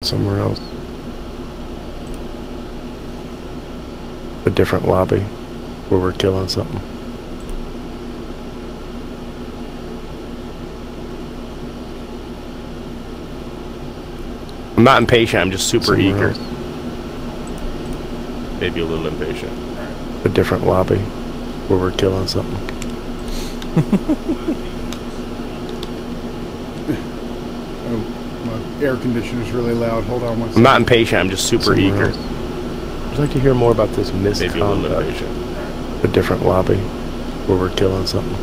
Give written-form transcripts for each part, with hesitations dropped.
somewhere else. A different lobby where we're killing something. I'm not impatient, I'm just super eager. Else. Maybe a little impatient. A different lobby where we're killing something. Oh, my air conditioner's really loud. Hold on one second. I'm not impatient, I'm just super eager. I'd like to hear more about this misconduct. Maybe a little impatient. A different lobby where we're killing something.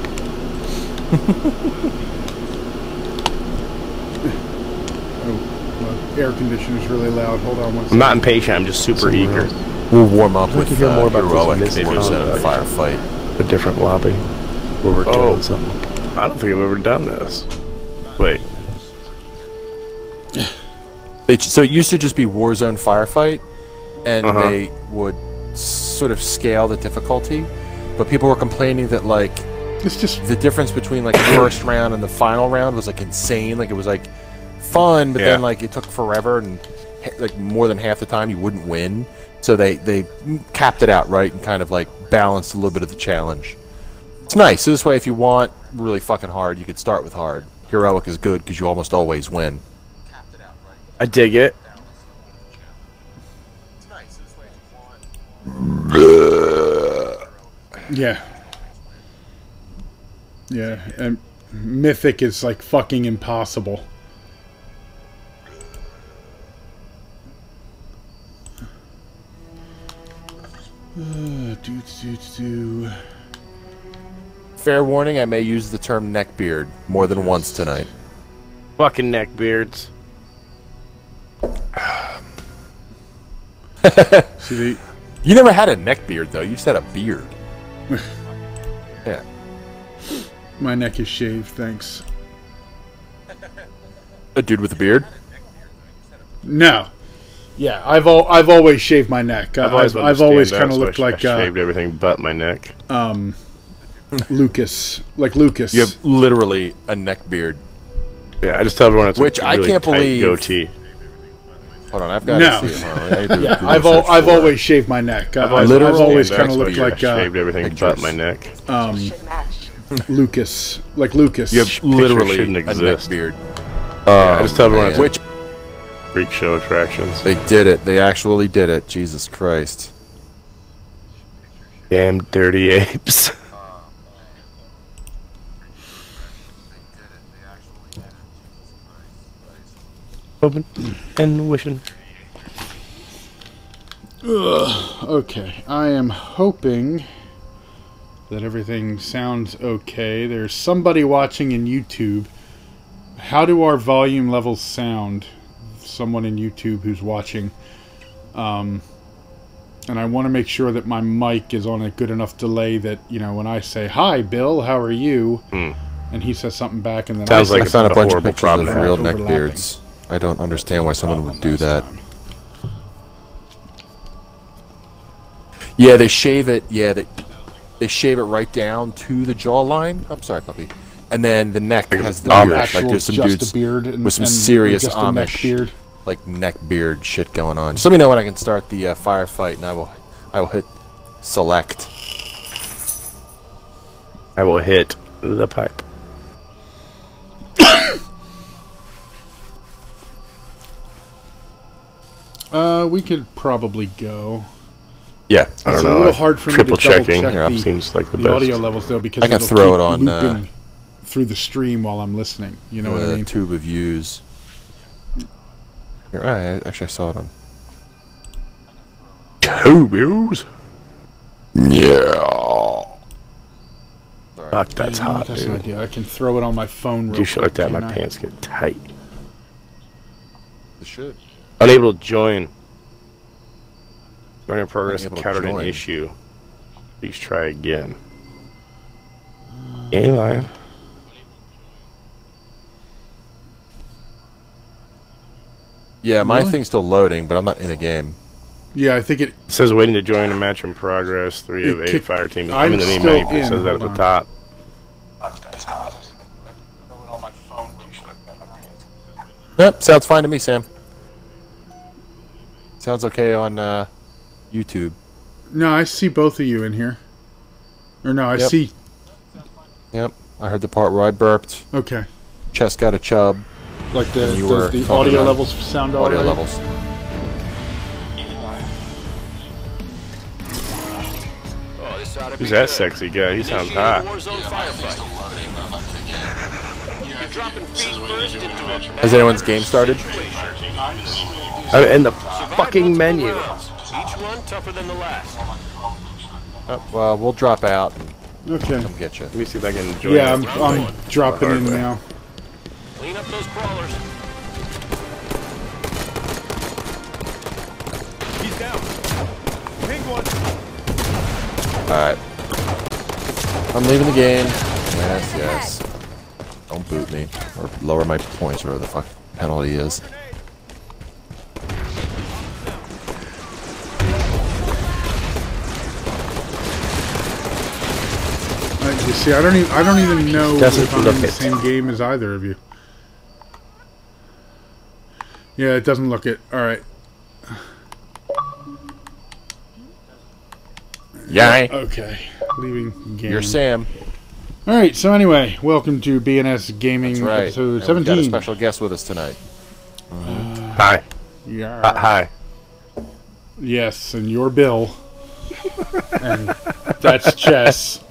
Oh, my air conditioner's really loud. Hold on one second. I'm not impatient, I'm just super eager. We'll warm up with hear more about heroic this misconduct. firefight. A different lobby where we're killing something. I don't think I've ever done this. Wait. So it used to just be Warzone firefight, and they would sort of scale the difficulty, but people were complaining that like it's just the difference between like the first round and the final round was like insane. Like it was like fun, but then like it took forever, and like more than half the time you wouldn't win. So they capped it out right and kind of like balanced a little bit of the challenge. It's nice. So this way, if you want really fucking hard, you could start with hard. Heroic is good because you almost always win. I dig it. yeah. Yeah, and Mythic is like fucking impossible. Fair warning, I may use the term neckbeard more than once tonight. Fucking neckbeards. See, you never had a neckbeard though, you just had a beard. Yeah. My neck is shaved, thanks. A dude with a beard? No. Yeah, I've always shaved my neck. I've always kind of looked like I shaved everything but my neck. Lucas, like Lucas. You have literally a neck beard. Yeah, I just tell everyone it's which a really I can't tight believe. Goatee. Hold on, I've got to see it. Yeah, I've always shaved my neck. I've always kind of looked like shaved everything but my neck. Lucas, like Lucas. You have literally shouldn't a exist. neck beard. I just tell everyone it's which freak show attractions. they did it. They actually did it. Jesus Christ. Damn dirty apes. Open and wishing. Okay, I am hoping that everything sounds okay. There's somebody watching in YouTube. How do our volume levels sound? Someone in YouTube who's watching. And I want to make sure that my mic is on a good enough delay that, you know, when I say, "Hi, Bill, how are you?" And he says something back, and then sounds like I found a bunch of horrible pictures of real overlapping. neckbeards. I don't understand why someone would do that. Yeah, they shave it. Yeah, they shave it right down to the jawline. I'm sorry, puppy. And then the neck has the beard. Like there's some dudes with some serious Amish, like neck beard shit going on. Just let me know when I can start the firefight, and I will hit select. I will hit the pipe. We could probably go. Yeah, I don't It's know. a little hard for me triple to double checking check seems like the the best. audio levels though, because I can it'll throw keep it on looping through the stream while I'm listening. You know what I mean? Tube of views. Here, actually, I saw it on. Two views. Yeah. Fuck, that's hot, That's dude. an idea. I can throw it on my phone. Do shit like that, my pants get tight. It should. Unable to join. Join in progress Unable to encountered an join. issue. Please try again. Game line. Yeah, my Really? thing's still loading, but I'm not in a game. Yeah, I think it. It says waiting to join a match in progress. 3 of 8 fire teams. I'm in the main still menu. It in. says that at the Hold top. Yep, sounds fine to me, Sam. Sounds okay on YouTube. No, I see both of you in here. Or no, I see... Yep, I heard the part where I burped. Okay. Chest got a chub. Like the audio levels sound all right? Audio levels. Who's that sexy guy? He sounds hot. Has anyone's game started? In the fucking menu. Each one tougher than the last. Oh, well, we'll drop out and Okay. come get you. Let me see if I can join. Yeah, I'm dropping in now. Clean up those crawlers. He's down. Ping one. Alright. I'm leaving the game. Yes, yes. Don't boot me. Or lower my points, whatever the fuck penalty is. You see, I don't even know Doesn't if I'm look in the it. same game as either of you. Yeah, it doesn't look it. All right. Yay! Okay. Leaving game. You're Sam. All right. So anyway, welcome to B+S Gaming That's right. episode And 17. We've got a special guest with us tonight. Hi. Yeah. Hi. Yes, and you're Bill. And that's Chess.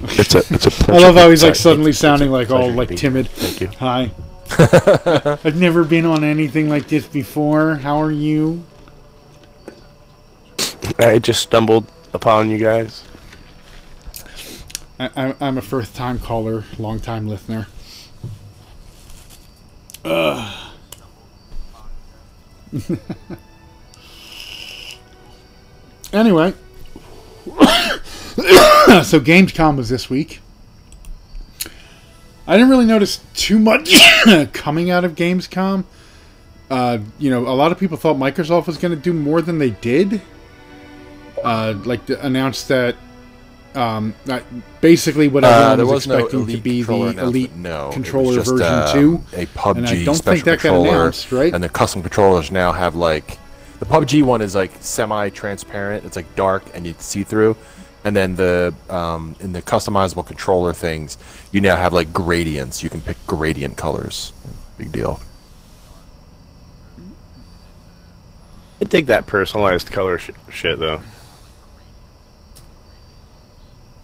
It's a pleasure. I love how he's like Sorry. suddenly It's a sounding like all pleasure to like be timid. here. Thank you. Hi. I've never been on anything like this before. How are you? I just stumbled upon you guys. I'm a first time caller, long time listener. Anyway. So Gamescom was this week. I didn't really notice too much coming out of Gamescom. You know, a lot of people thought Microsoft was going to do more than they did. Announced that basically what everyone was expecting to be the Elite controller version 2. A PUBG and I don't special think that got controller, announced, right? And the custom controllers now have like the PUBG one is like semi-transparent. It's like dark and you can see through. And then the in the customizable controller things, you now have like gradients. You can pick gradient colors. Big deal. I dig that personalized color shit though.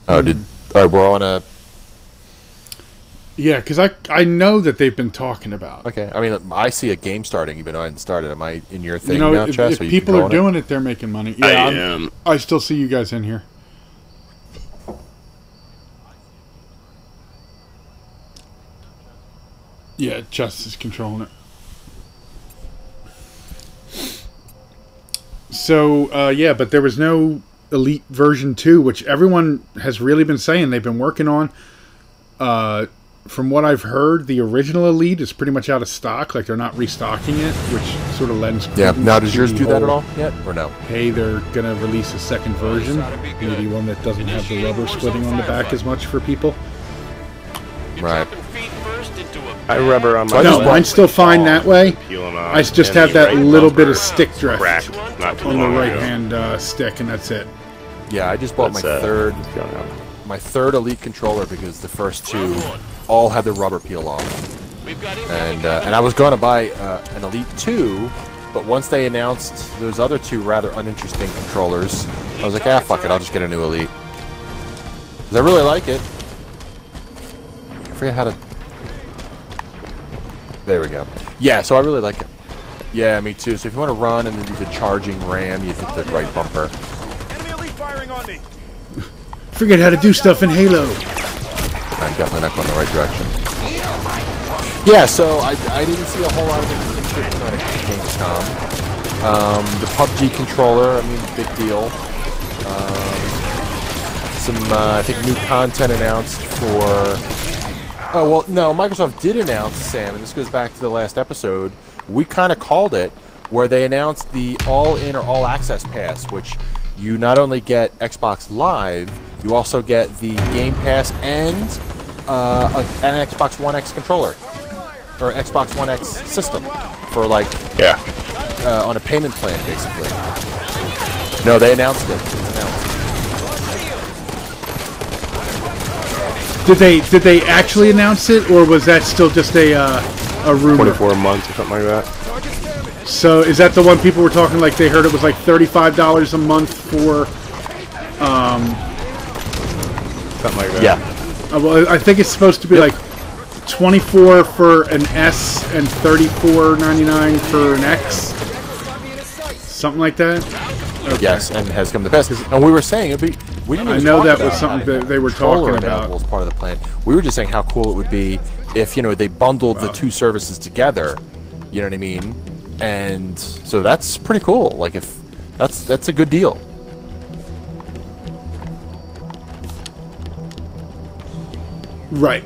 Oh, we're on a... Yeah, because I know that they've been talking about. Okay, I mean, I see a game starting even though I hadn't started. Am I in your thing You know, now, if Chess? people are doing it, they're making money. Yeah, I still see you guys in here. Yeah, Chess is controlling it. So, yeah, but there was no Elite version 2, which everyone has really been saying they've been working on. From what I've heard, the original Elite is pretty much out of stock. Like, they're not restocking it, which sort of lends Yeah, credence now does to yours the do that at whole, all yet, or no? Hey, they're going to release a second version. Maybe one that doesn't have the rubber splitting on the back as much for people. Right. I rubber on my No, leg. mine's still fine that way. Peeling off, I just and have the that right little bit bumper of stick drift cracked not too on the long right ago. hand stick, and that's it. Yeah, I just bought That's, my third Elite controller because the first two all had the rubber peel off. And I was going to buy an Elite 2, but once they announced those other two rather uninteresting controllers, I was like, ah, fuck it, I'll just get a new Elite. Because I really like it. I forget how to... There we go. Yeah, so I really like it. Yeah, me too. So if you want to run and then do the charging RAM, you hit the right bumper. Enemy Elite firing on me. Forget how to do stuff in Halo. I'm definitely not going the right direction. Yeah, so I didn't see a whole lot of interesting on Gamescom. The PUBG controller, I mean, big deal. I think, new content announced for... Oh, well, no, Microsoft did announce, Sam, and this goes back to the last episode, we kind of called it, where they announced the all-in or all-access pass, which you not only get Xbox Live, you also get the Game Pass and an Xbox One X controller. or Xbox One X system for like on a payment plan, basically. No, they announced it. It's announced. Did they actually announce it, or was that still just a rumor? 24 months or something like that. So is that the one people were talking like they heard it was like $35 a month for? Something like that. Yeah. Well, I think it's supposed to be like $24 for an S and $34.99 for an X. Something like that. Okay. Yes, and has come to pass. And we were saying it'd be. We didn't. I even know talk that about was something having that they were controller talking about. available as part of the plan. We were just saying how cool it would be if they bundled the two services together. You know what I mean? And so that's pretty cool. Like if that's a good deal. Right.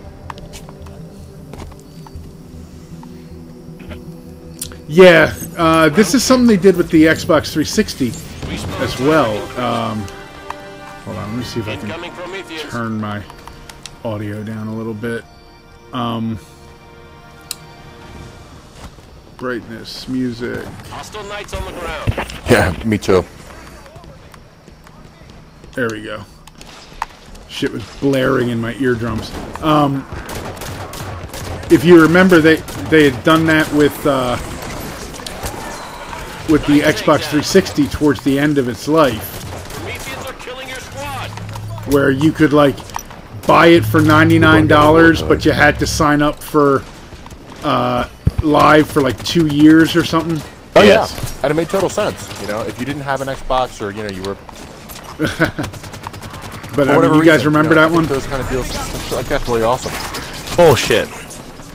Yeah, this is something they did with the Xbox 360 as well. Hold on, let me see if I can turn my audio down a little bit. Brightness, music. Hostile knights on the ground. Yeah, me too. There we go. Shit was blaring in my eardrums. If you remember, they had done that with the Xbox 360 towards the end of its life, where you could like buy it for $99, but you had to sign up for live for like 2 years or something. Oh yeah, and it made total sense. If you didn't have an Xbox or you were. But I mean, you guys remember that one? Those kind of deals, like that's really awesome. Bullshit.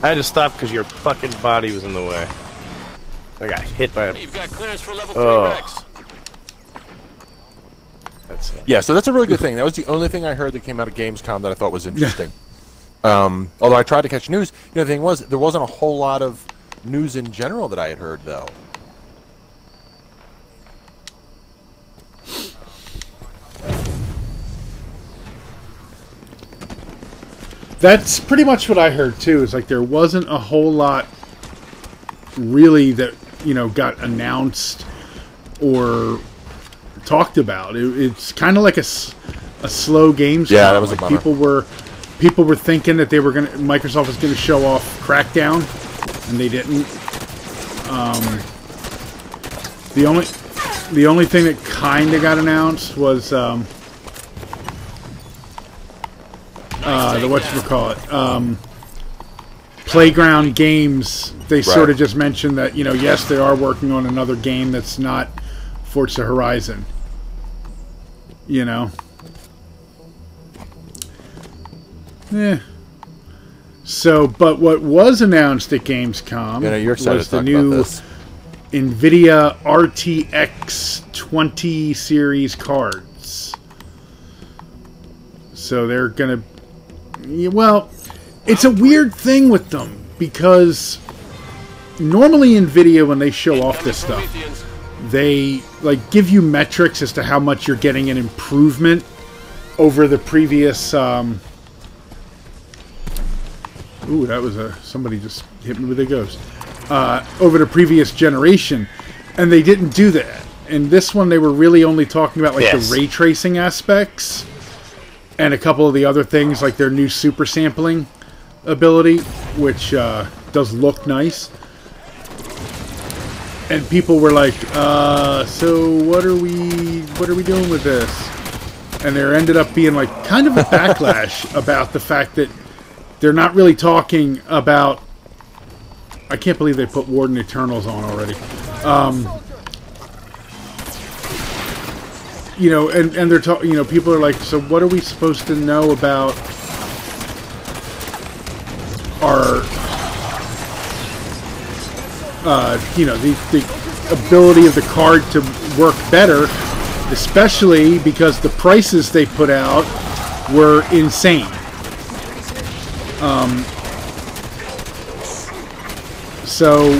I had to stop because your fucking body was in the way. I got hit by a... You've got clearance for level 3 Rex. Yeah, so that's a really good thing. That was the only thing I heard that came out of Gamescom that I thought was interesting. Although I tried to catch news. The thing was, there wasn't a whole lot of news in general that I had heard, though. That's pretty much what I heard too. It's like there wasn't a whole lot really that got announced or talked about. It's kind of like a slow Gamescom. Yeah, that was a like bummer. people were thinking that Microsoft was going to show off Crackdown, and they didn't. The only thing that kind of got announced was the whatchamacallit, Playground Games. They sort of just mentioned that yes, they are working on another game that's not Forza Horizon. Yeah. So, but what was announced at Gamescom was the new NVIDIA RTX 20 series cards. So they're gonna... Well, it's a weird thing with them, because normally NVIDIA, when they show off this stuff, they give you metrics as to how much you're getting an improvement over the previous... Ooh, that was somebody just hit me with a ghost. Over the previous generation, and they didn't do that. And this one, they were really only talking about the ray tracing aspects and a couple of the other things, like their new super sampling ability, which does look nice. And people were like, "So what are we doing with this?" And there ended up being kind of a backlash about the fact that they're not really talking about... I can't believe they put Warden Eternals on already. And they're talking... people are like, so what are we supposed to know about our... the ability of the card to work better, especially because the prices they put out were insane. So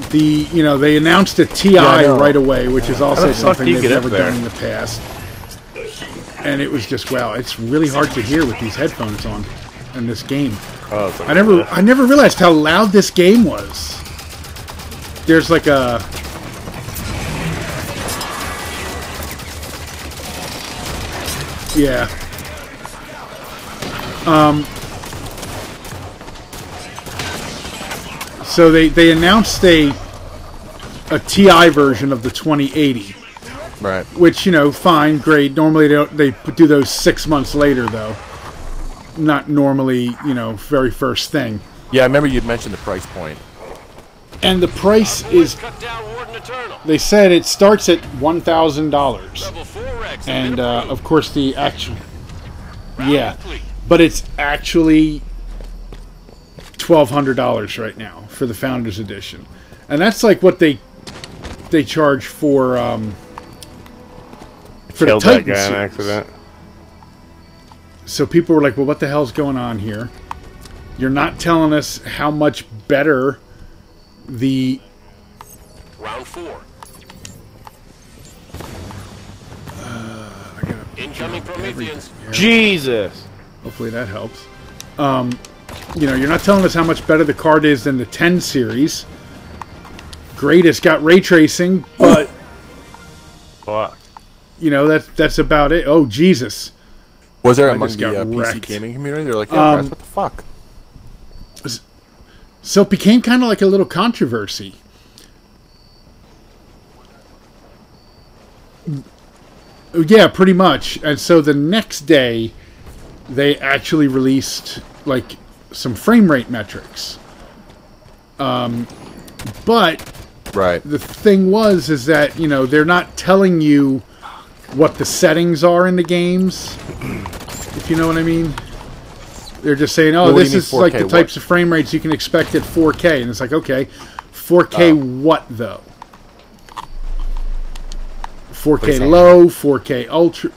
they announced a TI right away, which is also something they've never done in the past. And it was just, wow, it's really hard to hear with these headphones on in this game. Oh, it's like I never realized how loud this game was. There's like a... Yeah. So they announced a TI version of the 2080. Right. Which, you know, fine, great. Normally they do those 6 months later, though. Not normally, you know, very first thing. Yeah, I remember you'd mentioned the price point. And the price is... They said it starts at $1,000. And, of course, the actual... Yeah. But it's actually $1,200 right now for the Founders Edition. And that's like what they charge for the Titan that guy in an series. accident. So people were like, well, what the hell's going on here? You're not telling us how much better the... Round 4. Incoming Prometheans. Jesus! Hopefully that helps. You know, you're not telling us how much better the card is than the 10 series. Great, it's got ray tracing, but... Fuck. You know, that's about it. Oh, Jesus. Was there I among just the got PC wrecked. gaming community? They're like, yeah, guys, what the fuck? So it became kind of like a little controversy. Yeah, pretty much. And so the next day, they actually released, like, some frame rate metrics. But Right. the thing is that, you know, they're not telling you what the settings are in the games, if you know what I mean. They're just saying, oh, Well, what do this you mean is like the 4K types what? of frame rates you can expect at 4K. And it's like, okay, 4K what, though? 4K saying? low, 4K ultra,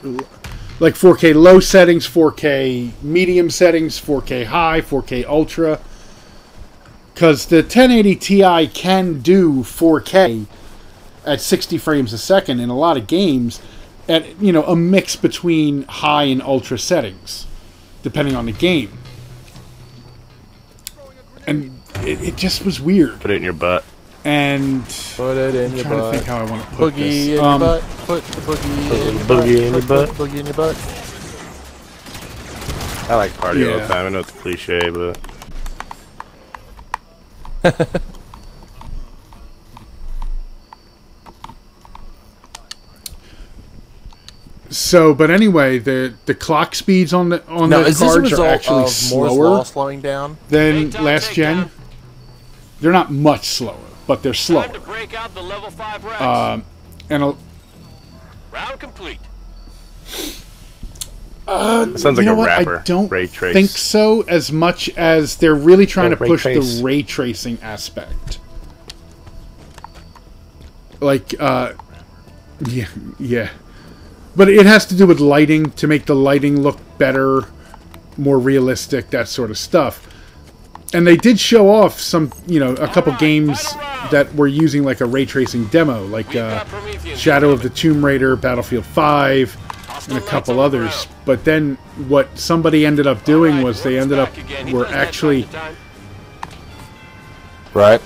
like 4K low settings, 4K medium settings, 4K high, 4K ultra. Because the 1080 Ti can do 4K at 60 frames a second in a lot of games, at, you know, a mix between high and ultra settings, depending on the game. And it just was weird. Put it in your butt. And Put it in I'm your trying to butt. think how I want to put Boogie this. in your butt. Put the boogie in your butt. boogie in your Put butt. the boogie in your butt. I like party all Yeah. the time. I know it's a cliche, but... So, but anyway, the clock speeds on the Now, is this a cards are result actually of Moore's Law slower slowing down? than Takedown, last gen. takedown. They're not much slower, but they're slower. Time to break out the level 5 racks. And Round complete. It sounds like you know a what? rapper. I don't Ray trace. think so, as much as they're really trying to Ray push trace. the ray tracing aspect. Like, yeah. But it has to do with lighting, to make the lighting look better, more realistic, that sort of stuff. And they did show off some, you know, a couple games that were using like a ray tracing demo, like Shadow of the Tomb Raider, Battlefield 5, and a couple others. But then what somebody ended up doing was they ended up were actually Right.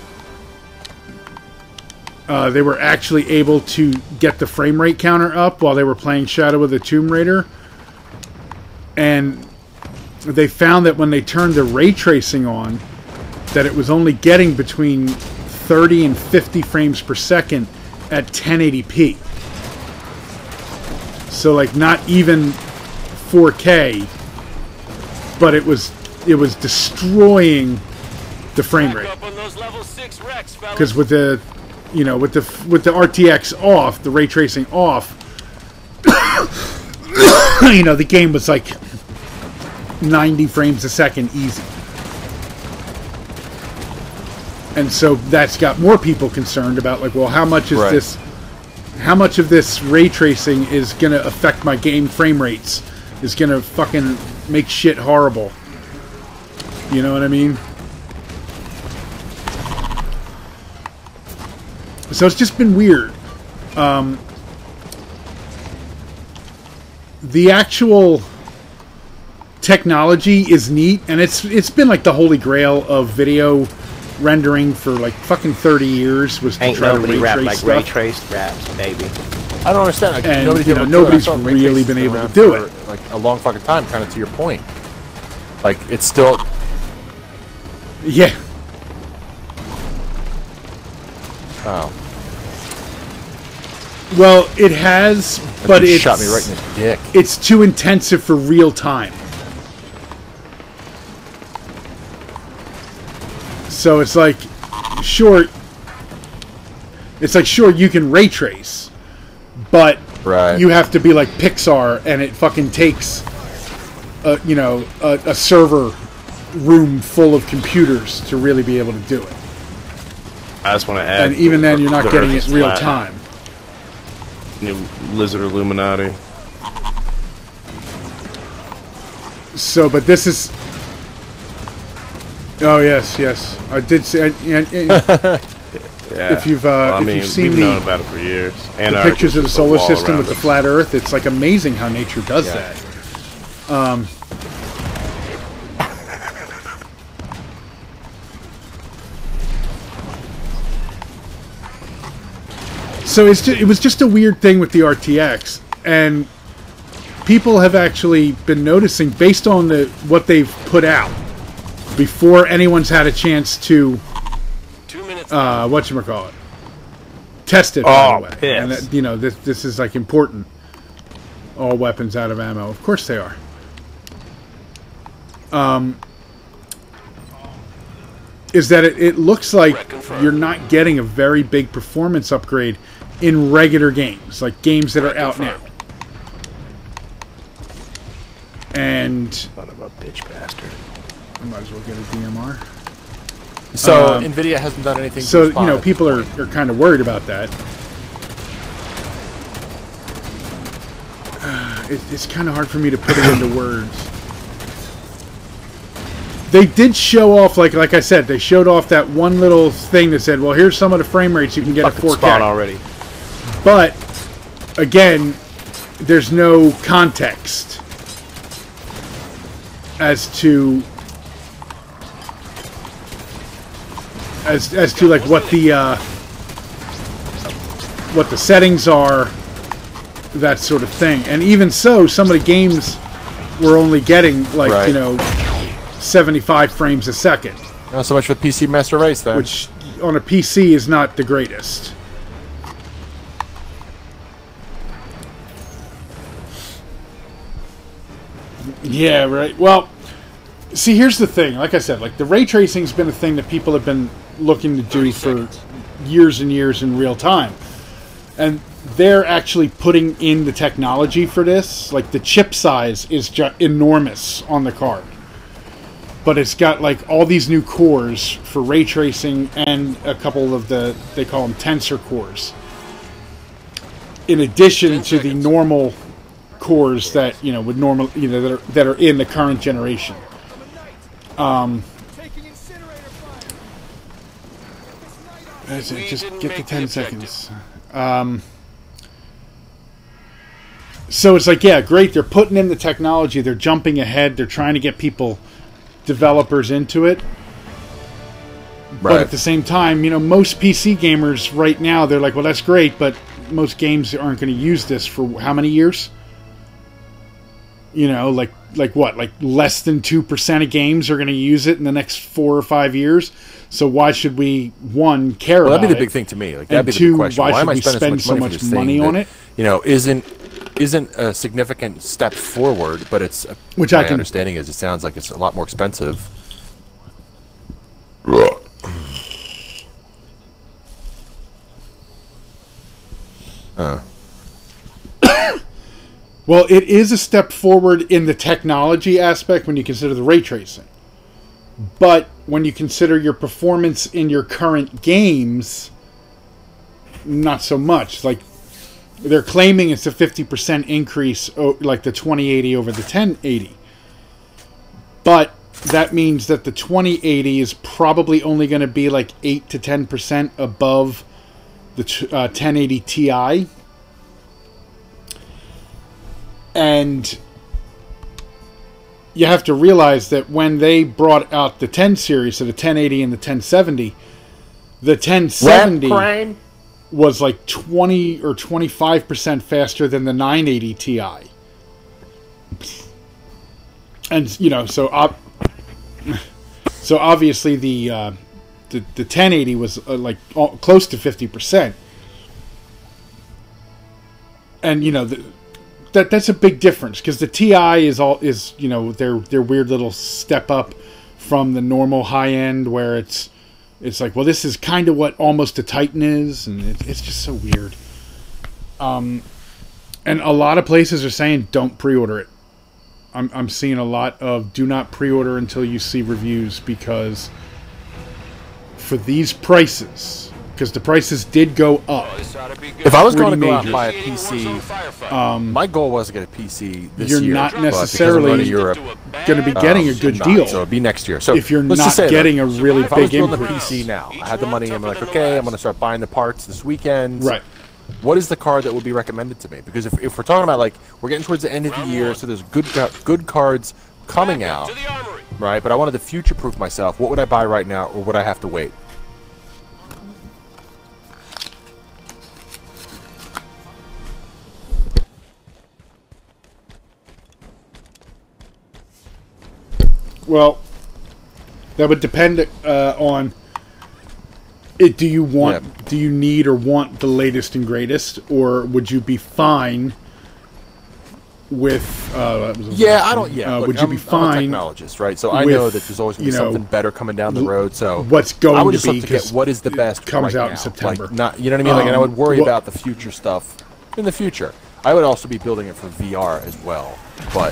they were actually able to get the frame rate counter up while they were playing Shadow of the Tomb Raider. And they found that when they turned the ray tracing on, that it was only getting between 30 and 50 frames per second at 1080p. So like not even 4K, but it was destroying the frame rate. Because with the, you know, with the RTX off, the ray tracing off, you know, the game was like 90 frames a second easy. And so that's got more people concerned about, like, well, how much is this, how much of this ray tracing is going to affect my game frame rates, is going to fucking make shit horrible. You know what I mean? So it's just been weird. The actual technology is neat, and it's been like the holy grail of video rendering for like fucking 30 years was to Ain't try to nobody ray rap trace like stuff. ray traced raps, baby. I don't understand. Like, And, nobody's you know, able to do it. I nobody's thought ray really tracing's been able to around do for, it. like a long fucking time. Kind of to your point. Like it's still. Yeah. Oh. Well, it has, but It it's shot me right in the dick. it's too intensive for real time. So it's like, sure, you can ray trace, but Right. you have to be like Pixar, and it fucking takes, a server room full of computers to really be able to do it. I just want to add. And even then, you're not the getting Earth it is real flat. time. New Lizard Illuminati. So, but this is. Oh yes, I did see. Yeah. If you've Well, I if mean, you've seen we've the known about it for years. And the pictures of the solar system with the flat Earth, it's like amazing how nature does that. So it was just a weird thing with the RTX, and people have actually been noticing, based on what they've put out, before anyone's had a chance to 2 minutes. whatchamacallit, test it, by Oh, the way. piss. And that, this is like important. All weapons out of ammo. Of course they are. Is that it looks like you're not getting a very big performance upgrade in regular games, like games that are out now. And Son of a bitch bastard. I might as well get a DMR. So Nvidia hasn't done anything. So, to respond at people this are point. kind of worried about that. It's kind of hard for me to put it into words. They did show off, like I said, they showed off that one little thing that said, well, here's some of the frame rates you can get at Fucking 4K. spawn already. But, again, there's no context as to like what the settings are, that sort of thing. And even so, some of the games were only getting like Right. 75 frames a second, Not so much for PC Master Race, then. which on a PC is not the greatest. Yeah, right. Well, see, here's the thing. Like I said, like the ray tracing's been a thing that people have been looking to do for years and years in real time. And they're actually putting in the technology for this. Like the chip size is enormous on the card. But it's got like all these new cores for ray tracing and a couple of they call them tensor cores. In addition to the normal cores that would normally that are in the current generation. That's it. Just get the 10 seconds. So it's like, yeah, great. They're putting in the technology. They're jumping ahead. They're trying to get developers into it. But at the same time, most PC gamers right now, they're like, well, that's great, but most games aren't going to use this for how many years? Like what? Like less than 2% of games are going to use it in the next 4 or 5 years. So why should we, one, care about it? That'd be the big thing to me. Like that'd be the two, big question. why Why am I should we spending spend so much much money on it? Isn't a significant step forward, but it's Which my I can understanding is it sounds like it's a lot more expensive. Well, it is a step forward in the technology aspect when you consider the ray tracing. But when you consider your performance in your current games, not so much. Like, they're claiming it's a 50% increase, like the 2080 over the 1080. But that means that the 2080 is probably only going to be like 8 to 10% above the 1080 Ti. And you have to realize that when they brought out the 10 series, so the 1080 and the 1070, the 1070 was like 20 or 25% faster than the 980 Ti. And, you know, so obviously the 1080 was like close to 50%. And, you know, that's a big difference, because the Ti is you know, their weird little step up from the normal high end, where it's like, well, this is kind of what almost a Titan is, and it's just so weird. And a lot of places are saying don't pre-order it. I'm seeing a lot of do not pre-order until you see reviews, because for these prices, because the prices did go up. If I was going to go out and buy a PC, my goal was to get a PC this year. You're not necessarily going to be getting a good deal. So it'll be next year. So if you're not getting a really big increase. If I was building a PC now, I had the money, I'm like, okay, I'm going to start buying the parts this weekend. Right. What is the card that would be recommended to me? Because if we're talking about, like, we're getting towards the end of the year, so there's good cards coming out, right? But I wanted to future-proof myself. What would I buy right now, or would I have to wait? Well, that would depend on it. Do you need or want the latest and greatest, or would you be fine with? Would you be fine? I'm a technologist, right? So I know that there's always going to be something better coming down the road. So what's going I would to just be? look to get what is the best comes right out now. in September. Like, not, you know what I mean? Like, and I would worry about the future stuff in the future. I would also be building it for VR as well, but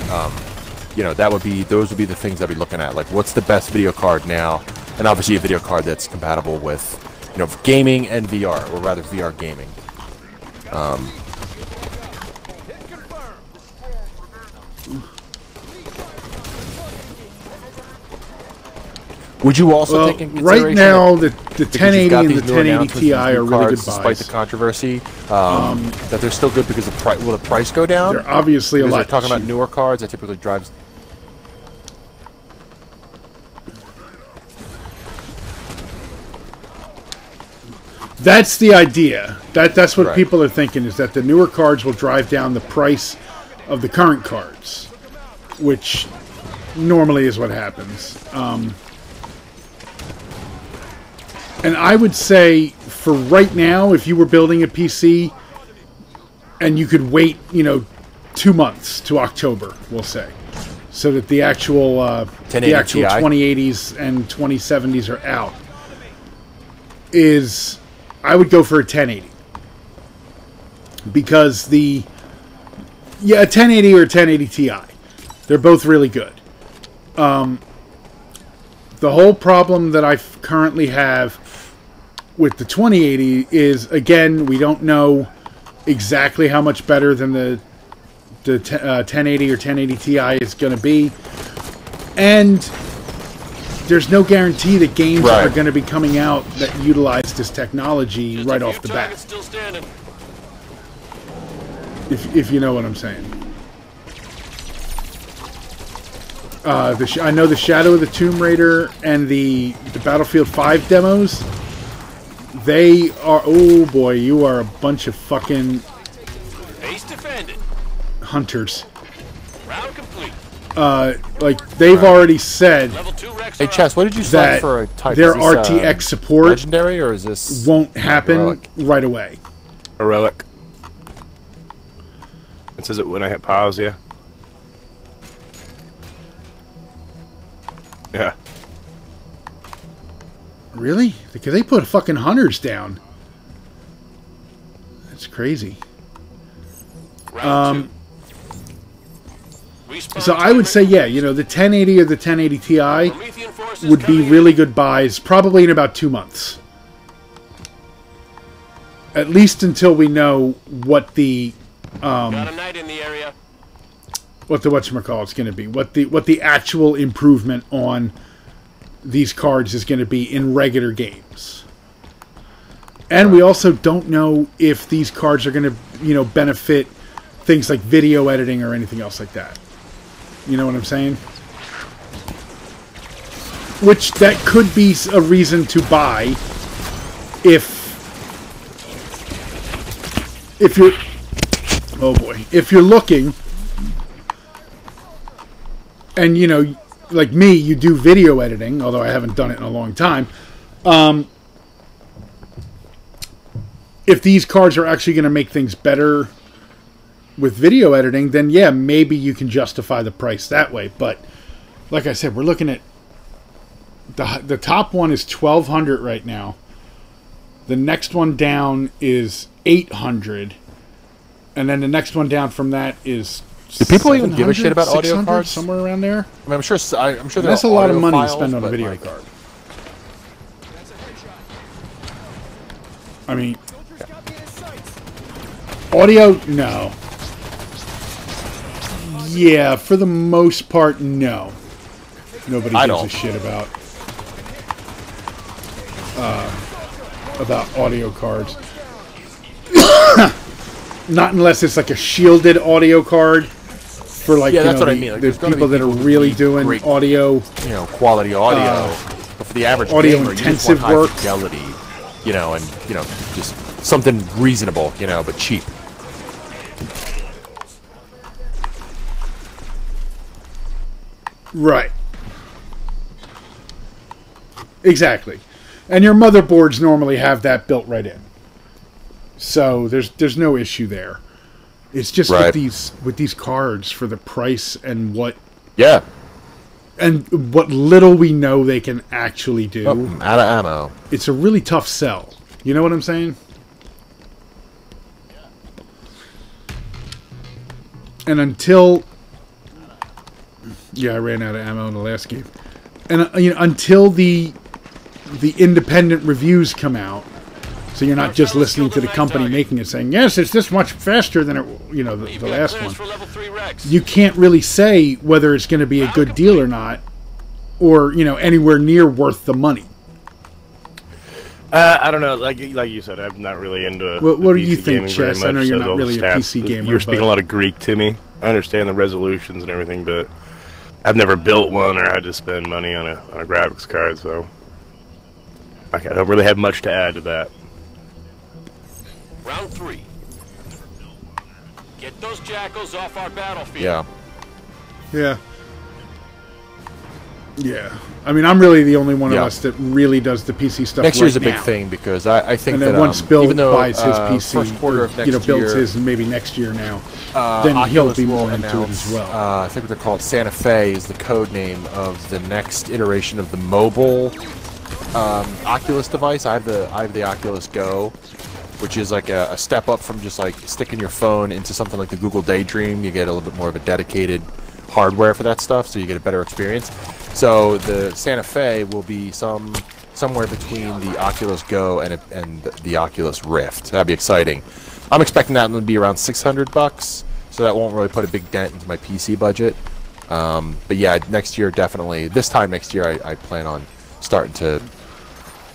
you know, those would be the things I'd be looking at. Like, what's the best video card now? And obviously a video card that's compatible with, you know, gaming and VR, or rather VR gaming. Would you also take in consideration right now the 1080 and the 1080 Ti are really good buys, despite the controversy? That they're still good because will the price go down? They're obviously a lot. They're talking about newer cards that typically drives. That's the idea. That's what people are thinking, is that the newer cards will drive down the price of the current cards, which normally is what happens. And I would say, for right now, if you were building a PC and you could wait, you know, 2 months to October, we'll say, so that the actual 2080s and 2070s are out, I would go for a 1080. Because a 1080 or a 1080 Ti, they're both really good. The whole problem that I currently have with the 2080 is, again, we don't know exactly how much better than the 1080 or 1080 Ti is going to be. And there's no guarantee that games are going to be coming out that utilize this technology right off the bat. If you know what I'm saying. I know the Shadow of the Tomb Raider and the Battlefield 5 demos, they are, oh boy, you are a bunch of fucking hunters. Round complete. Like, they've already said, hey Chess, what did you say for a type? Their RTX support legendary, or is this won't happen right away. Heroic. It says it when I hit pause, yeah. Yeah. Really? Because they put fucking hunters down. That's crazy. So I would say, yeah, you know, the 1080 or the 1080 Ti would be really good buys, probably in about 2 months. At least until we know what the whatchamacallit's going to be, what the actual improvement on these cards is going to be in regular games. And we also don't know if these cards are going to, you know, benefit things like video editing or anything else like that. You know what I'm saying? which that could be a reason to buy if you're, oh boy, if you're looking, and you know, like me, you do video editing, although I haven't done it in a long time. If these cards are actually going to make things better with video editing, then yeah, maybe you can justify the price that way. But like I said, we're looking at the top one is $1,200 right now. The next one down is $800, and then the next one down from that is. Do people even give a shit about audio cards? Somewhere around there. I mean, I'm sure. That's a lot of money to spend on a video card. I mean, audio, no. Yeah, for the most part, no. Nobody gives a shit about audio cards. Not unless it's like a shielded audio card for like that's what I mean. Like, there's people that are really doing great, audio, you know, quality audio. But for the average audio gamer, intensive you just want work, high fidelity, you know, and you know, just something reasonable, you know, but cheap. Right. Exactly. And your motherboards normally have that built right in. So there's no issue there. It's just with these cards for the price and what what little we know they can actually do. Oh, out of ammo. It's a really tough sell. You know what I'm saying? And until I ran out of ammo in the last game. And you know, until the independent reviews come out, so you're not just listening to the company making it saying, yes, it's this much faster than it, you know, the last one. You can't really say whether it's going to be a good deal or not, or, you know, anywhere near worth the money. I don't know. Like you said, I'm not really into. What do you think, Chess? I know you're not really a PC gamer. You're speaking a lot of Greek to me. I understand the resolutions and everything, but I've never built one or had to spend money on a graphics card, so I don't really have much to add to that. Round 3. Get those jackals off our battlefield. Yeah. Yeah. Yeah. I mean, I'm really the only one of us that really does the PC stuff next year's right a big now. thing because I think and then that once Bill even though, buys his PC, first quarter of next you know, builds year, his maybe next year now, then he'll be more into it as well. I think what they're called Santa Fe is the code name of the next iteration of the mobile Oculus device. I have the Oculus Go, which is like a step up from just like sticking your phone into something like the Google Daydream. You get a little bit more of a dedicated hardware for that stuff, so you get a better experience. So the Santa Fe will be somewhere between the Oculus Go and the Oculus Rift. That'd be exciting. I'm expecting that to be around $600, so that won't really put a big dent into my PC budget. But yeah, next year definitely. This time next year, I plan on starting to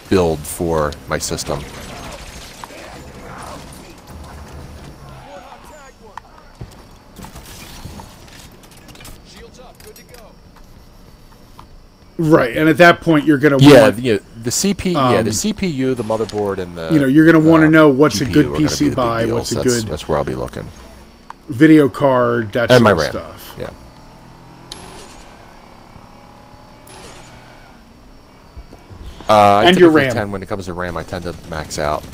build for my system. Right, and at that point you're going to want the CPU, the CPU, the motherboard, and the you're going to want to know what's GPU a good PC buy, what's a good that's where I'll be looking. Video card, that and sort my of RAM. stuff. Yeah. And your RAM. When it comes to RAM, I tend to max out.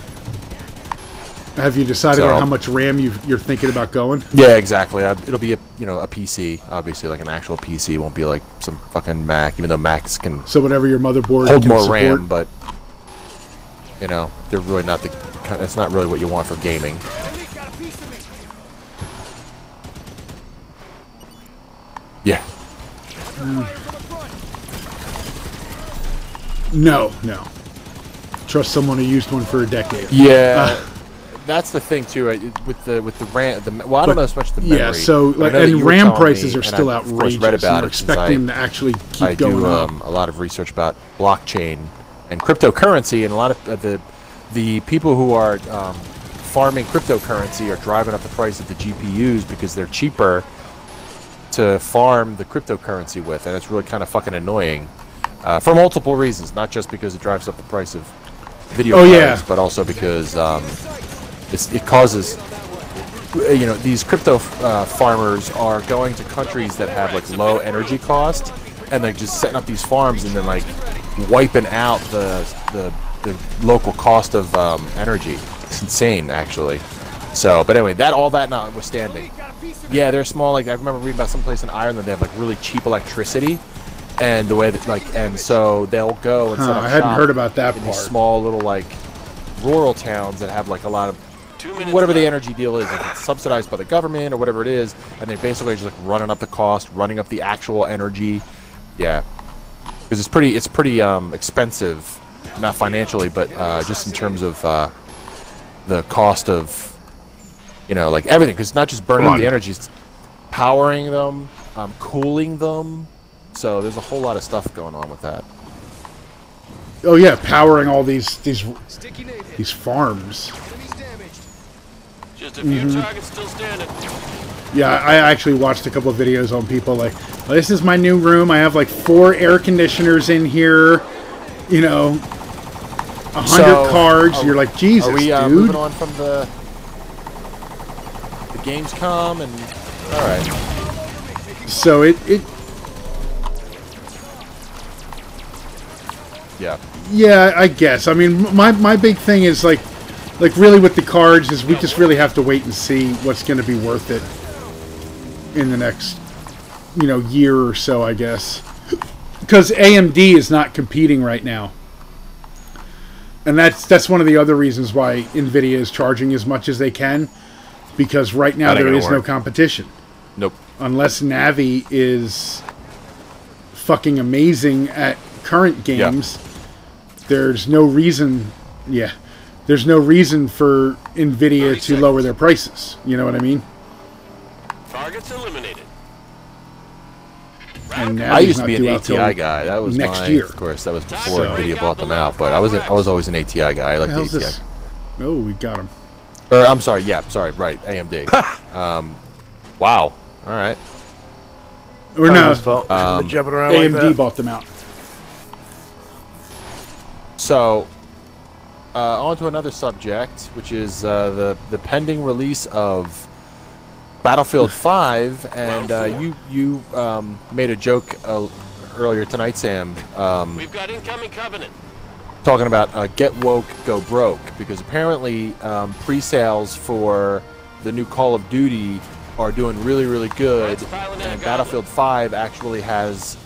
Have you decided on how much RAM you're thinking about going? Yeah, exactly. It'll be a PC, obviously, like an actual PC. It won't be like some fucking Mac, even though Macs can. So whatever your motherboard hold can more support. RAM, but you know they're really not the. It's not really what you want for gaming. Yeah. No. Trust someone who used one for a decade. Yeah. That's the thing too, right? With the RAM. Well, I don't know as much the memory. Yeah, so like, and RAM prices are still outrageous. Read about and we're expecting to actually keep going up. A lot of research about blockchain and cryptocurrency, and a lot of the people who are farming cryptocurrency are driving up the price of the GPUs because they're cheaper to farm the cryptocurrency with, and it's really kind of fucking annoying. for multiple reasons, not just because it drives up the price of video cards, but also because it causes, you know, these crypto farmers are going to countries that have like low energy cost, and they're just setting up these farms and then like wiping out the local cost of energy. It's insane, actually. So, but anyway, all that notwithstanding, yeah, they're small. Like I remember reading about some place in Ireland that they have like really cheap electricity, and the way that and so they'll go and set up I hadn't shop heard about that in part. these small little like rural towns that have like a lot of whatever the energy deal is, if it's subsidized by the government or whatever it is, and they're basically just like running up the cost, running up the actual energy. Yeah, because it's pretty expensive, not financially, but just in terms of the cost of, you know, like everything. Because it's not just burning up the energy, it's powering them, cooling them. So there's a whole lot of stuff going on with that. Oh yeah, powering all these farms. Just a few targets still standing. Yeah, I actually watched a couple of videos on people like, well, this is my new room. I have like 4 air conditioners in here. You know, 100 cards. You're like, Jesus, are we dude. moving on from the Gamescom and all right. So it yeah, I guess. I mean, my big thing is like really with the cards is we just really have to wait and see what's going to be worth it in the next, you know, year or so, I guess. Because AMD is not competing right now. And that's one of the other reasons why Nvidia is charging as much as they can, because right now there is no competition. Nope. Unless Navi is fucking amazing at current games, there's no reason, there's no reason for Nvidia to lower their prices. You know what I mean? Targets eliminated. And I used to be an Navi's not due ATI out till guy. That was next year. Of course, that was before Nvidia bought them out. But I was always an ATI guy. I like the ATI. This? Oh, we got him. I'm sorry. Yeah, sorry. Right, AMD. Wow. All right. Or no, jumping around AMD like that. bought them out. So, on to another subject, which is the pending release of Battlefield 5, and you made a joke earlier tonight, Sam. We've got incoming Covenant. Talking about get woke, go broke, because apparently pre-sales for the new Call of Duty are doing really, really good, and Battlefield 5 actually has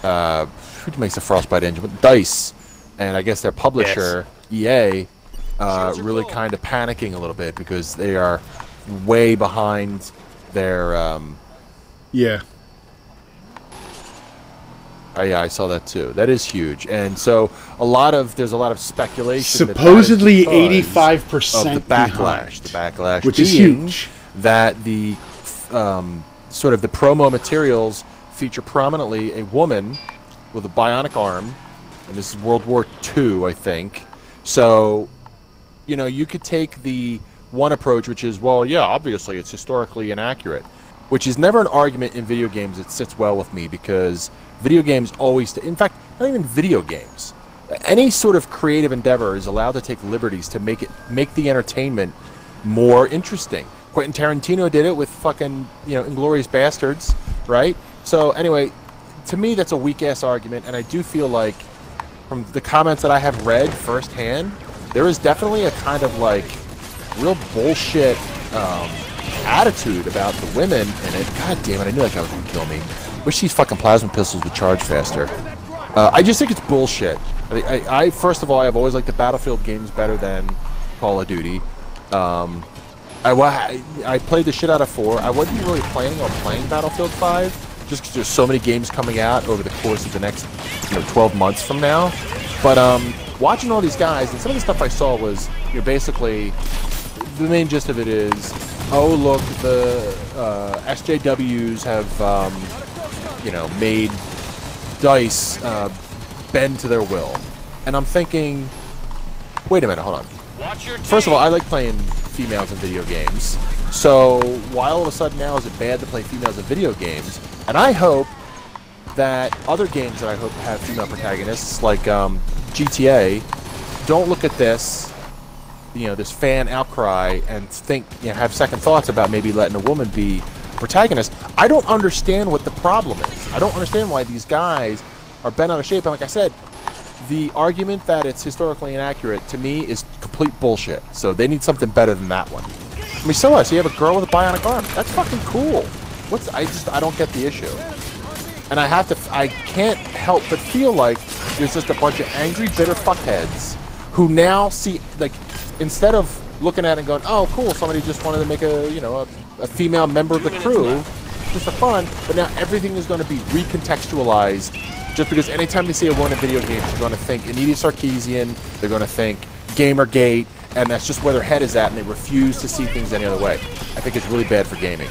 who makes the Frostbite engine? DICE, and I guess their publisher EA really kind of panicking a little bit because they are way behind their yeah, I saw that too. That is huge, and so there's a lot of speculation. Supposedly 85% of the backlash. The backlash, which is huge. That the sort of the promo materials feature prominently a woman with a bionic arm, and this is World War II, I think. So, you know, you could take the one approach, which is, well, yeah, obviously it's historically inaccurate, which is never an argument in video games that sits well with me, because video games always, in fact, not even video games, any sort of creative endeavor is allowed to take liberties to make the entertainment more interesting. Quentin Tarantino did it with fucking, you know, Inglourious Bastards, right? So anyway, to me that's a weak-ass argument, and I do feel like from the comments that I have read firsthand, there is definitely a kind of like real bullshit attitude about the women in it. God damn it, I knew that guy was gonna kill me. Wish these fucking plasma pistols would charge faster. I just think it's bullshit. I first of all, I've always liked the Battlefield games better than Call of Duty. I played the shit out of 4. I wasn't really planning on playing Battlefield 5, just because there's so many games coming out over the course of the next 12 months from now. But watching all these guys, and some of the stuff I saw was, basically, the main gist of it is, oh look, the SJWs have, made DICE bend to their will. And I'm thinking, wait a minute, hold on. First of all, I like playing females in video games. So why all of a sudden now is it bad to play females in video games? And I hope that other games that I hope have female protagonists, like GTA, don't look at this, this fan outcry and think, have second thoughts about maybe letting a woman be protagonist. I don't understand what the problem is. I don't understand why these guys are bent out of shape. And like I said, the argument that it's historically inaccurate to me is complete bullshit. So they need something better than that one. I mean, so what? So you have a girl with a bionic arm. That's fucking cool. I don't get the issue. And I can't help but feel like there's just a bunch of angry, bitter fuckheads who now see, like, instead of looking at it and going, oh, cool, somebody just wanted to make a female member of the crew just for fun, but now everything is going to be recontextualized just because anytime they see a woman in video games, they're going to think Anita Sarkeesian, they're going to think Gamergate, and that's just where their head is at, and they refuse to see things any other way. I think it's really bad for gaming.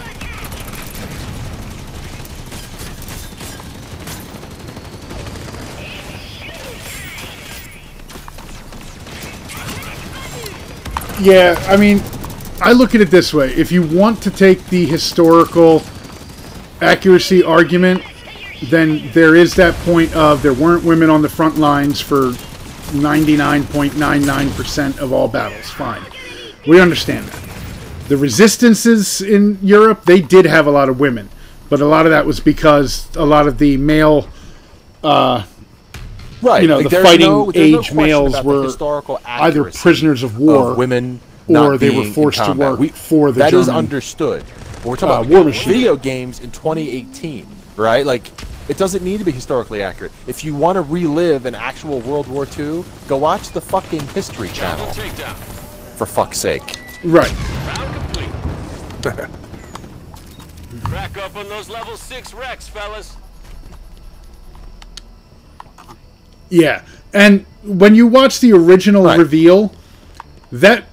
Yeah, I mean, I look at it this way. If you want to take the historical accuracy argument, then there is that point of there weren't women on the front lines for 99.99% of all battles. Fine. We understand that. The resistances in Europe, they did have a lot of women. But a lot of that was because a lot of the male... Right, the fighting age males were either prisoners of war, of women, or they were forced to work for the German. That is understood. But we're talking about war machine. Video games in 2018, right? Like, it doesn't need to be historically accurate. If you want to relive an actual World War II, go watch the fucking History Channel. For fuck's sake. Right. Round complete. Crack up on those level 6 wrecks, fellas. Yeah, and when you watch the original reveal, it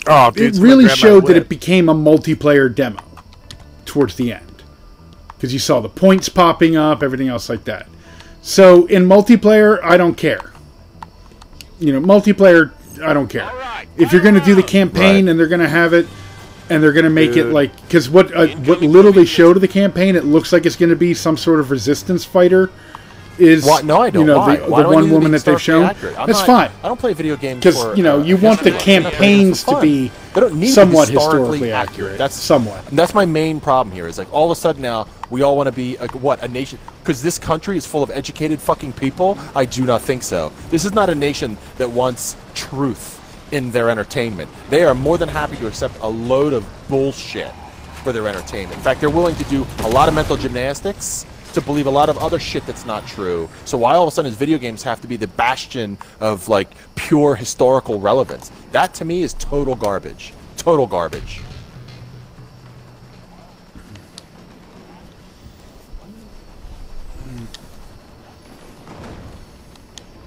really showed that it became a multiplayer demo towards the end. Because you saw the points popping up, everything else like that. So, in multiplayer, I don't care. Multiplayer, I don't care. If you're going to do the campaign and they're going to have it, and they're going to make it like... Because what little they showed of the campaign, it looks like it's going to be some sort of resistance fighter... No, I don't. The one woman that they've shown. That's fine. I don't play video games because you want the campaigns to be somewhat historically accurate. That's somewhat. And that's my main problem here. Is like all of a sudden now we all want to be a nation because this country is full of educated fucking people. I do not think so. This is not a nation that wants truth in their entertainment. They are more than happy to accept a load of bullshit for their entertainment. In fact, they're willing to do a lot of mental gymnastics to believe a lot of other shit that's not true. So why all of a sudden video games have to be the bastion of like pure historical relevance? That to me is total garbage. Total garbage.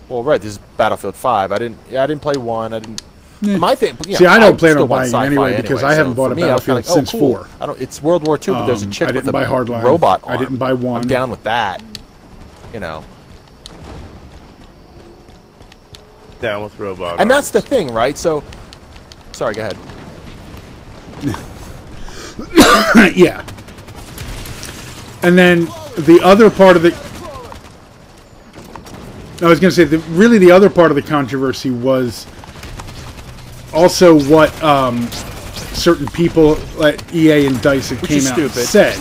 Well, right, this is Battlefield 5. I didn't play 1. I didn't. My thing. See, I don't plan on buying it anyway because I haven't bought a Battlefield since 4. It's World War II, but there's a chick with a Hardline. robot arm. I didn't buy 1. I'm down with that. Down with robot. And that's the thing, right? So, sorry, go ahead. Yeah. And then the other part of the... I was going to say, really the other part of the controversy was also what certain people at EA and DICE that came out and said.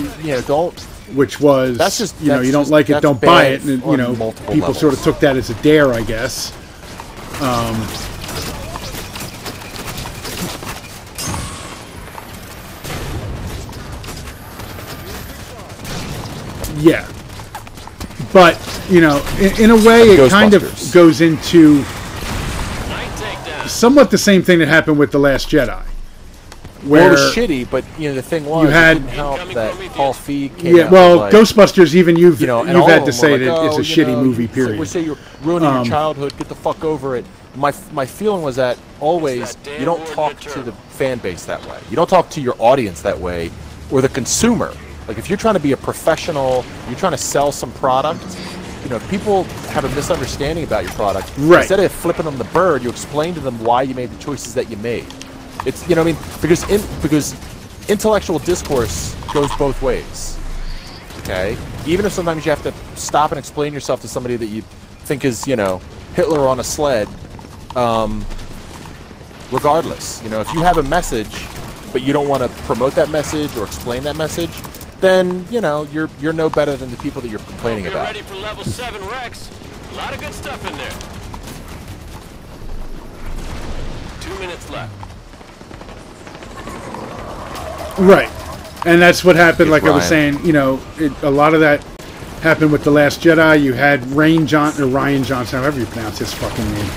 Which was, you don't like it, don't buy it. And, people sort of took that as a dare, I guess. Yeah. But, in a way, it kind of goes into somewhat the same thing that happened with The Last Jedi. Where it was shitty, but the thing was, it didn't help that Paul Feig came out well, Ghostbusters, even you've had to say that it's a shitty movie. Period. We say you're ruining your childhood. Get the fuck over it. My feeling was that always you don't talk to the fan base that way. You don't talk to your audience that way, or the consumer. Like if you're trying to be a professional, you're trying to sell some product. If people have a misunderstanding about your product, instead of flipping them the bird, you explain to them why you made the choices that you made. It's because intellectual discourse goes both ways. Okay, even if sometimes you have to stop and explain yourself to somebody that you think is, you know, Hitler on a sled, regardless, you know, if you have a message, but you don't want to promote that message or explain that message, then, you know, you're no better than the people that you're complaining about. Ready for level 7, Rex. A lot of good stuff in there. 2 minutes left. Right. And that's what happened, like I was Ryan. saying, you know, a lot of that happened with The Last Jedi. You had Ryan Johnson, however you pronounce his fucking name.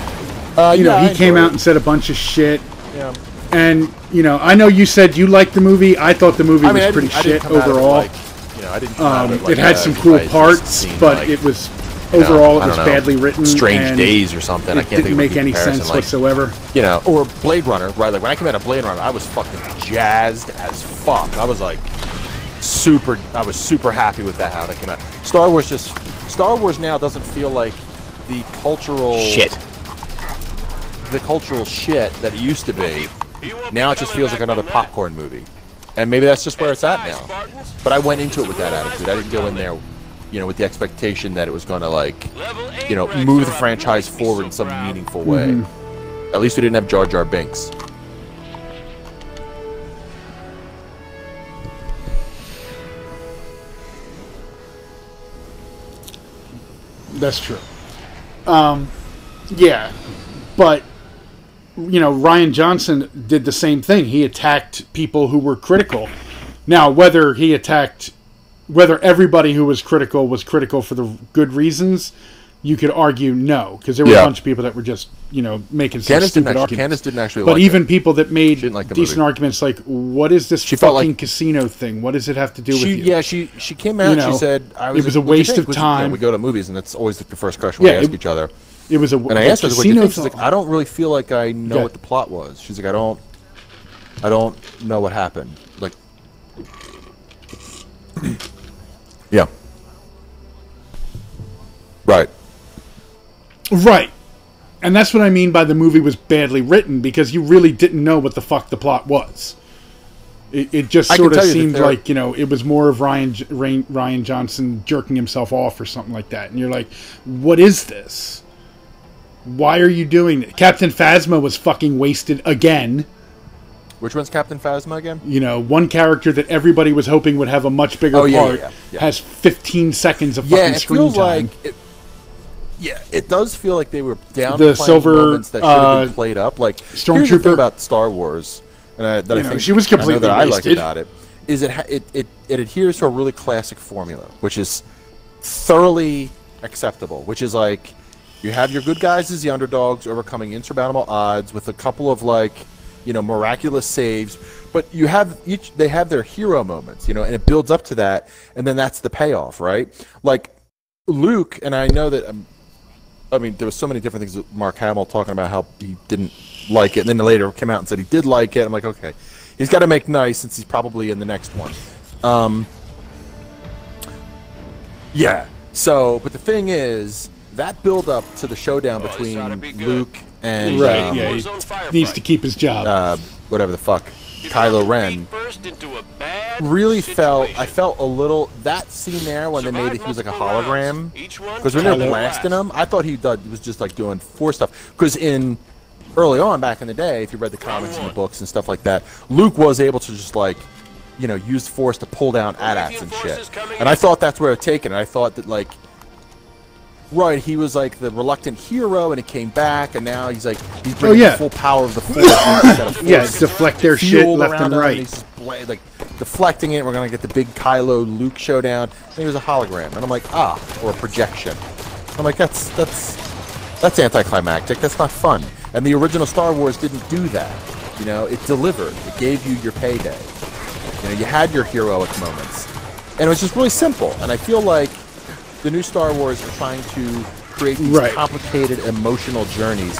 You know, he came out and said a bunch of shit. Yeah. And, you know, I know you said you liked the movie. I thought the movie was pretty shit overall. It had some cool parts, but it was overall it was badly written. Strange Days or something. I can't think of didn't make any sense whatsoever. You know, or Blade Runner, right? Like when I came out of Blade Runner, I was fucking jazzed as fuck. I was like super happy with that how that came out. Star Wars now doesn't feel like the cultural shit that it used to be. Now it just feels like another popcorn movie. And maybe that's just where it's at now. But I went into it with that attitude. I didn't go in there, you know, with the expectation that it was going to, like, you know, move the franchise forward in some meaningful way. At least we didn't have Jar Jar Binks. That's true. Yeah, but you know, Ryan Johnson did the same thing. He attacked people who were critical. Now, whether everybody who was critical for the good reasons, you could argue no, because there were a bunch of people that were just, you know, making some stupid arguments. Candace didn't actually but like even it. people that made decent movie. Arguments, like, what is this fucking casino thing? What does it have to do with you? Yeah, she came out, you know, she said, it was a waste of time. We go to movies, and that's always the first question we ask each other. It was and I asked her, what you think? She's like, I don't really feel like I know what the plot was. She's like, I don't know what happened. Like, yeah. Right. Right. And that's what I mean by the movie was badly written, because you really didn't know what the fuck the plot was. It just sort of seemed like, you know, it was more of Ryan Johnson jerking himself off or something like that. And you're like, what is this? Why are you doing it? Captain Phasma was fucking wasted again. Which one's Captain Phasma again? You know, one character that everybody was hoping would have a much bigger part has 15 seconds of fucking screen time. It does feel like they were downplaying the silver moments that should have been played up. Like, Stormtrooper, here's the thing about Star Wars, and I think she was completely I like wasted. about it, is it adheres to a really classic formula, which is thoroughly acceptable, which is like, you have your good guys as the underdogs overcoming insurmountable odds with a couple of, like, you know, miraculous saves, but you have they have their hero moments, you know, and it builds up to that, and then that's the payoff, right? Like Luke, and I know that I mean, there was so many different things with Mark Hamill talking about how he didn't like it, and then later came out and said he did like it. I'm like, okay, he's got to make nice since he's probably in the next one. Yeah. So, but the thing is, that build up to the showdown between Luke and he needs to keep his job. Whatever the fuck, Kylo Ren. Really I felt a little, that scene there when they made it, he was like a hologram, because when they're blasting him, I thought he was just like doing Force stuff, because early on back in the day, if you read the comics and the books and stuff like that, Luke was able to just, like, you know, use Force to pull down AT-ATs and shit, and I thought that's where it taken, and I thought that, like, right, he was like the reluctant hero, and he came back, and now he's bringing the full power of the Force. Deflect their shit left and right. And he's like deflecting it. We're gonna get the big Kylo Luke showdown. And he was a hologram, and I'm like, or a projection. I'm like, that's anticlimactic. That's not fun. And the original Star Wars didn't do that. You know, it delivered. It gave you your payday. You know, you had your heroic moments, and it was just really simple. And I feel like the new Star Wars are trying to create these complicated emotional journeys,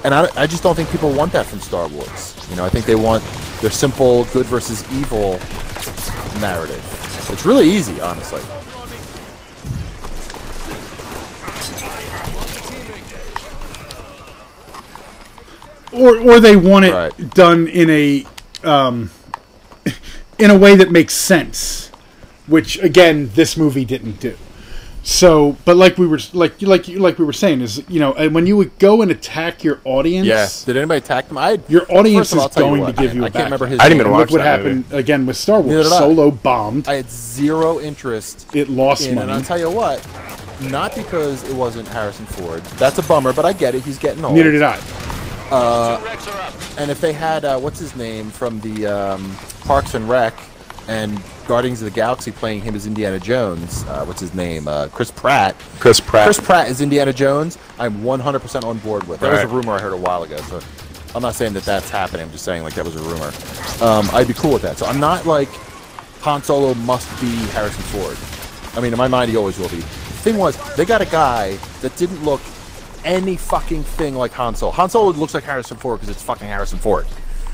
and I just don't think people want that from Star Wars. You know, I think they want their simple good versus evil narrative. It's really easy, honestly. Or they want it done in a way that makes sense. which again this movie didn't do. So, but like we were saying is, you know, when you would go and attack your audience, Yes. Did anybody attack them? your audience First of all, is I'll tell you going what, to give you a I can't remember backlash. his I didn't even name. watch Look what that happened again with Star Neither Wars. did I. Solo bombed. I had zero interest. It lost And money. I'll tell you what, not because it wasn't Harrison Ford. That's a bummer, but I get it. He's getting old. Neither did I. Rex are up. And if they had, what's his name from the Parks and Rec and Guardians of the Galaxy playing him as Indiana Jones, what's his name? Chris Pratt. Chris Pratt. Chris Pratt is Indiana Jones. I'm 100% on board with. That was a Right. rumor I heard a while ago. So I'm not saying that that's happening. I'm just saying like that was a rumor. I'd be cool with that. So I'm not like Han Solo must be Harrison Ford. I mean, in my mind, he always will be. The thing was, they got a guy that didn't look any fucking thing like Han Solo. Han Solo looks like Harrison Ford because it's fucking Harrison Ford,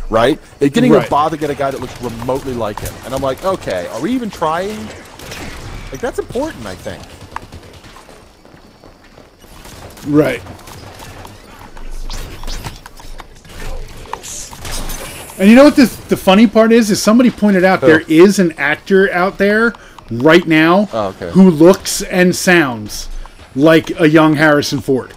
right? They didn't even Right. bother to get a guy that looks remotely like him. And I'm like, okay, are we even trying? Like, that's important, I think. Right. And you know what the funny part is? Is somebody pointed out there is an actor out there right now okay. who looks and sounds like a young Harrison Ford.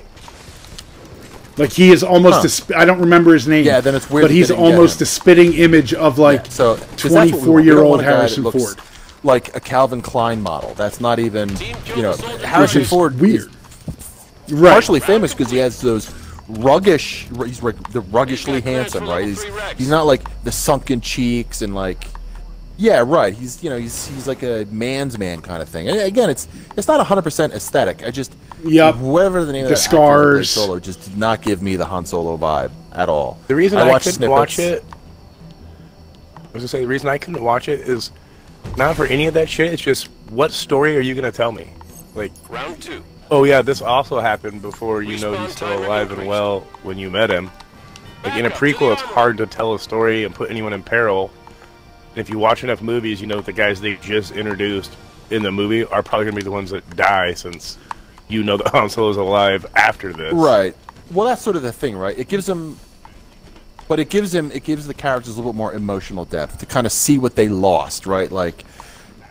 Like he is almost I don't remember his name. Yeah, then it's weird But that he's they didn't get almost him. a spitting image of like So 'cause that's what we want. We don't 24-year-old want a guy that Harrison looks Ford. like a Calvin Klein model. That's not even, you know, Harrison Which is Ford weird. is Right. partially famous because he has those ruggish. He's like the ruggishly handsome, right? He's not like the sunken cheeks and like, yeah, right. He's he's like a man's man kind of thing. And again, it's not 100% aesthetic. I just whatever the name of The the actor that plays scars. Solo just did not give me the Han Solo vibe at all. The reason I watched couldn't watch snippets. it, I was gonna say the reason I couldn't watch it is not for any of that shit. It's just what story are you gonna tell me? Like, Round 2. oh yeah, this also happened before you know he's still alive and well when you met him. Like in a prequel, it's hard to tell a story and put anyone in peril. And if you watch enough movies, you know that the guys they just introduced in the movie are probably gonna be the ones that die, since you know that Han Solo's alive after this. Right. Well, that's sort of the thing, right? It gives them, but it gives the characters a little bit more emotional depth to kind of see what they lost, right? Like,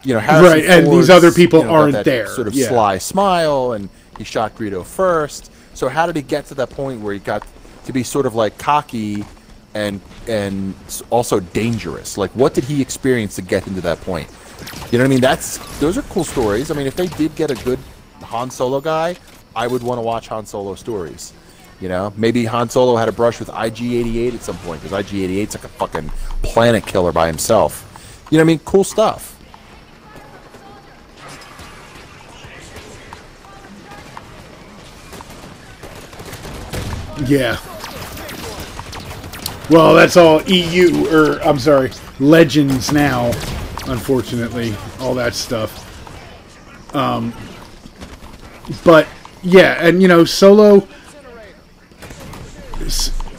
you know, Harrison Right, and these Ford's, other people got aren't that there. Sort of Yeah. sly smile, and he shot Greedo first. So how did he get to that point where he got to be sort of like cocky and also dangerous? Like, what did he experience to get him to that point? You know what I mean? Those are cool stories. I mean, if they did get a good Han Solo guy, I would want to watch Han Solo stories. You know, maybe Han Solo had a brush with IG-88 at some point, because IG-88's like a fucking planet killer by himself. You know what I mean? Cool stuff. Yeah. Well, that's all EU, or I'm sorry, Legends now, unfortunately, all that stuff. But yeah, and you know, Solo,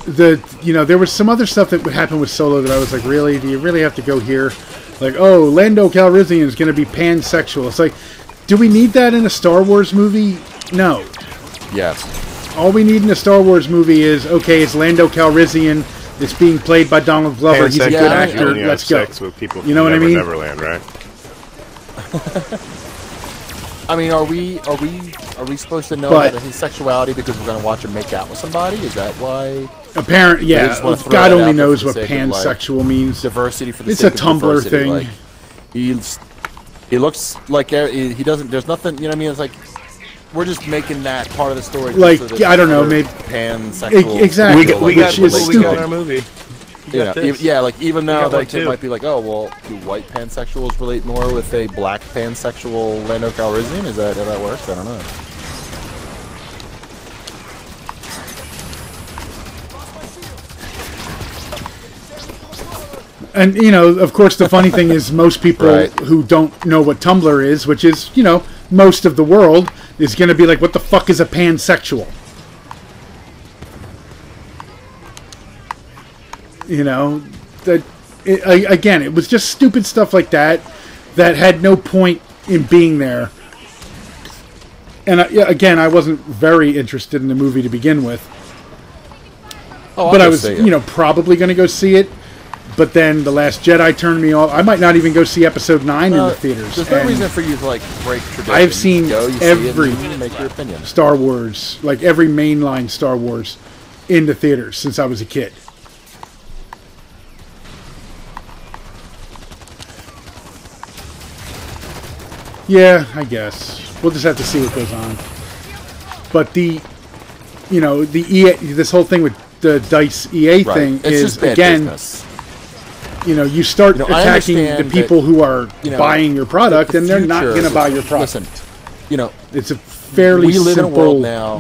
there was some other stuff that would happen with Solo that I was like, really, do you really have to go here? Like, oh, Lando Calrissian is going to be pansexual. It's like, do we need that in a Star Wars movie? No. Yes. All we need in a Star Wars movie is, okay, it's Lando Calrissian. It's being played by Donald Glover. He's a good actor. Let's go. With people You know what I mean? Neverland, right? I mean, are we supposed to know But- about his sexuality because we're going to watch him make out with somebody? Is that why? Apparently, They yeah. just wanna throw God that only out there knows for what the sake of, like, pansexual means. Diversity for the It's sake a of Tumblr diversity. thing. Like, he looks like he doesn't. There's nothing. You know what I mean? It's like we're just making that part of the story. just Like, so that yeah, I don't know, other maybe- pansexual. Exactly. people, We like, got Which is what we stupid. got in our movie. Yeah, yeah, like even though got one like, it too. might be like, oh well, do white pansexuals relate more with a black pansexual Lando Calrissian? Is that how that works? I don't know. And, you know, of course, the funny thing is most people Right. who don't know what Tumblr is, which is, you know, most of the world, is going to be like, what the fuck is a pansexual? You know, again, it was just stupid stuff like that that had no point in being there. And again, I wasn't very interested in the movie to begin with. Oh, But I'll I go was, see it. you know, probably going to go see it But then The Last Jedi turned me off. I might not even go see Episode 9 in the theaters. There's no And reason for you to like break tradition. I've seen every make your opinion. Star Wars, like every mainline Star Wars, in the theaters since I was a kid. Yeah, I guess we'll just have to see what goes on. But the EA, this whole thing with the DICE EA thing It's is just bad again. business. You start attacking the people who are buying your product, and they're not going to buy your product. Listen, it's a fairly we live simple, in a world now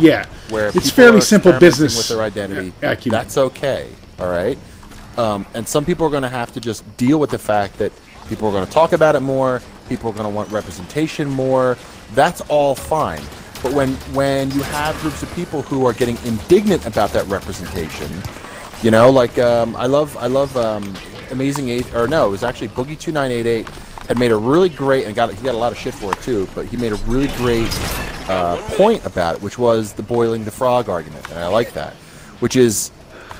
where it's fairly simple business with their identity. acumen. That's okay, all right. And some people are going to have to just deal with the fact that people are going to talk about it more. People are going to want representation more. That's all fine. But when you have groups of people who are getting indignant about that representation, like I love Amazing Eight, or no, it was actually Boogie 2988 had made a really great, and he got a lot of shit for it too, but he made a really great point about it, which was the boiling the frog argument, and I like that, which is